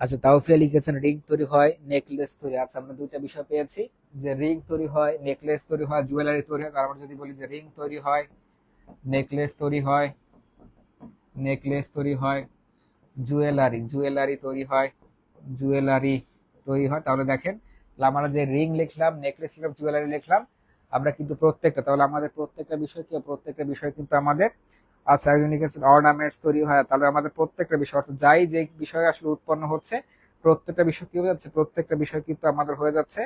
আচ্ছা, তাওফিয়া লিখেছেন রিং তৈরি হয়, নেকলেস তৈরি। আচ্ছা, আমরা দুইটা বিষয় পেয়েছি, যে রিং তৈরি হয়, নেকলেস তৈরি হয়, জুয়েলারি তৈরি হয়। তারপর যদি বলি যে রিং তৈরি হয়, নেকলেস তৈরি হয়, নেকলেস তৈরি হয়, জুয়েলারি তৈরি হয়, জুয়েলারি তৈরি হয়। তাহলে দেখেন আমরা যে রিং লিখলাম, নেকলেস লিখলাম, জুয়েলারি লিখলাম, আমরা কিন্তু প্রত্যেকটা, তাহলে আমাদের প্রত্যেকটা বিষয় কিন্তু আমাদের, আচ্ছা একজন লিখেছেন অর্নামেন্টস তৈরি হয়। তাহলে আমাদের প্রত্যেকটা বিষয়, অর্থাৎ যাই যে বিষয় আসলে উৎপন্ন হচ্ছে, প্রত্যেকটা বিষয় কি হয়ে যাচ্ছে, প্রত্যেকটা বিষয় কিন্তু আমাদের হয়ে যাচ্ছে,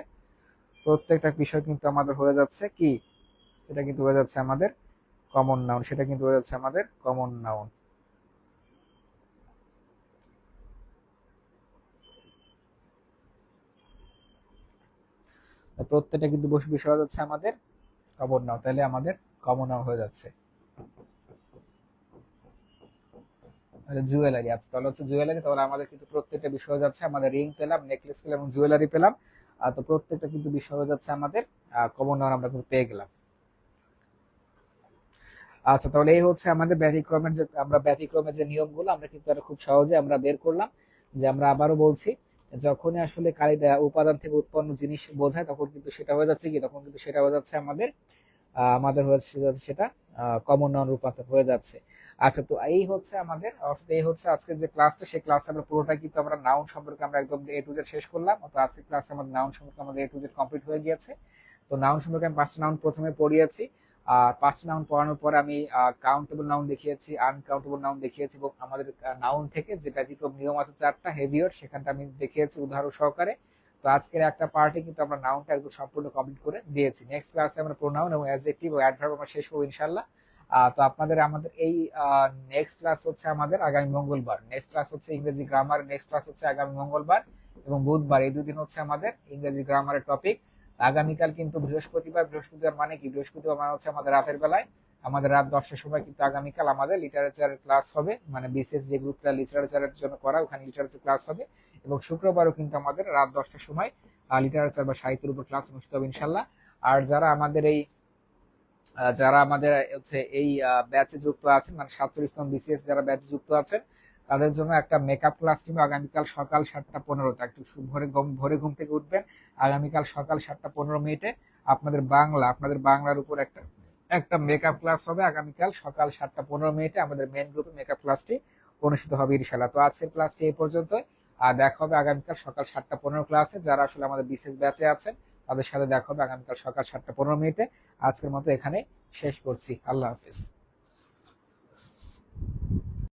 প্রত্যেকটা বিষয় কিন্তু আমাদের হয়ে যাচ্ছে কি, সেটা কিন্তু হয়ে যাচ্ছে আমাদের কমন নাউন, সেটা কিন্তু হয়ে যাচ্ছে আমাদের কমন নাউন। প্রত্যেকটা কিন্তু বিষয় হয়ে যাচ্ছে আমাদের কমন নাউন, তাহলে আমাদের কমন নাউন হয়ে যাচ্ছে। জুয়েলারি, আচ্ছা তাহলে হচ্ছে জুয়েলারি, তাহলে আমাদের কিন্তু প্রত্যেকটা বিষয় হয়ে যাচ্ছে, আমাদের রিং পেলাম, নেকলেস পেলাম এবং জুয়েলারি পেলাম। তো প্রত্যেকটা কিন্তু বিষয় হয়ে যাচ্ছে আমাদের কমন নাউন, আমরা কিন্তু পেয়ে গেলাম। আচ্ছা, তাহলে এই হচ্ছে আমাদের ব্যতিক্রমের যে নিয়মগুলো আমরা কিন্তু এটা খুব সহজে আমরা বের করলাম। যে আমরা আবারও বলছি, যখনই আসলে উপাদান থেকে উৎপন্ন জিনিস বোঝায়, তখন কিন্তু সেটা হয়ে যাচ্ছে কি, তখন কিন্তু সেটা হয়ে যাচ্ছে আমাদের হচ্ছে সেটা কমন নাউন রূপান্তর হয়ে যাচ্ছে। আচ্ছা, তো এই হচ্ছে আমাদের, অর্থাৎ এই হচ্ছে আজকের যে ক্লাসটা, সেই ক্লাসে আমরা পুরোটা কিন্তু আমরা নাউন সম্পর্কে আমরা একদম এ টু জেড শেষ করলাম। তো আজকের ক্লাসে আমাদের নাউন সম্পর্কে আমাদের এ টু জেড কমপ্লিট হয়ে গিয়েছে। তো নাউন সম্পর্কে আমি 5টা নাউন প্রথমে পড়িয়েছি। আর 5টা নাউন পড়ানোর পরে আমি কাউন্টেবল নাউন দেখিয়েছি, আনকাউন্টেবল নাউন দেখিয়েছি, এবং আমাদের নাউন থেকে যে ব্যতিক্রম নিয়ম আছে 4টা হেভিয়র, সেখানটা আমি দেখিয়েছি উদাহরণ সহকারে। তো আজকের একটা পার্টে কিন্তু আমরা নাউনটা একদম সম্পূর্ণ কমপ্লিট করে দিয়েছি। নেক্সট ক্লাসে আমরা প্রোনাউন এবং অ্যাডজেক্টিভ ও অ্যাডভার্ব আমরা শেষ করবো ইনশাআল্লাহ। তো আমাদের এই নেক্সট ক্লাস হচ্ছে আমাদের আগামী মঙ্গলবার, নেক্সট ক্লাস হচ্ছে ইংরেজি গ্রামার, নেক্সট ক্লাস হচ্ছে আগামী মঙ্গলবার। এবং বুধবার, এই দুদিন হচ্ছে আমাদের ইংরেজি গ্রামারের টপিক। আগামীকাল কিন্তু বৃহস্পতিবার, বৃহস্পতিবার মানে কি, বৃহস্পতিবার মানে হচ্ছে আমাদের রাতের বেলায়, আমাদের রাত 10টার সময় কিন্তু আগামীকাল আমাদের লিটারেচারের ক্লাস হবে, মানে বিশেষ যে গ্রুপটা লিটারেচারের জন্য করা, ওখানে লিটারেচার ক্লাস হবে। এবং শুক্রবারও কিন্তু আমাদের রাত 10টার সময় লিটারেচার বা সাহিত্যের উপর ক্লাস অনুষ্ঠিত হবে ইনশাল্লাহ। আর যারা আমাদের হচ্ছে এই ব্যাচে যুক্ত আছেন, মানে 47তম বিসিএস যারা ব্যাচে যুক্ত আছেন, তাদের জন্য একটা মেকআপ ক্লাস টিম আগামীকাল সকাল 7টা 15তে, একটু ভোরে ঘুম থেকে উঠবেন। আগামীকাল সকাল 7টা 15 মিনিটে আপনাদের বাংলার উপর একটা একটা মেকআপ ক্লাস হবে। আগামীকাল সকাল 7টা 15 মিনিটে আমাদের মেন গ্রুপে মেকআপ ক্লাসটি অনুষ্ঠিত হবে ইনশাল্লাহ। তো আজকের ক্লাসটি এই পর্যন্ত, আর দেখা হবে আগামীকাল সকাল 7টা 15 ক্লাসে। যারা আসলে আমাদের বিশেষ ব্যাচে আছেন তাদের সাথে দেখা হবে আগামীকাল সকাল 7টা 15 মিনিটে। আজকের মতো এখানে শেষ করছি। আল্লাহ হাফিজ।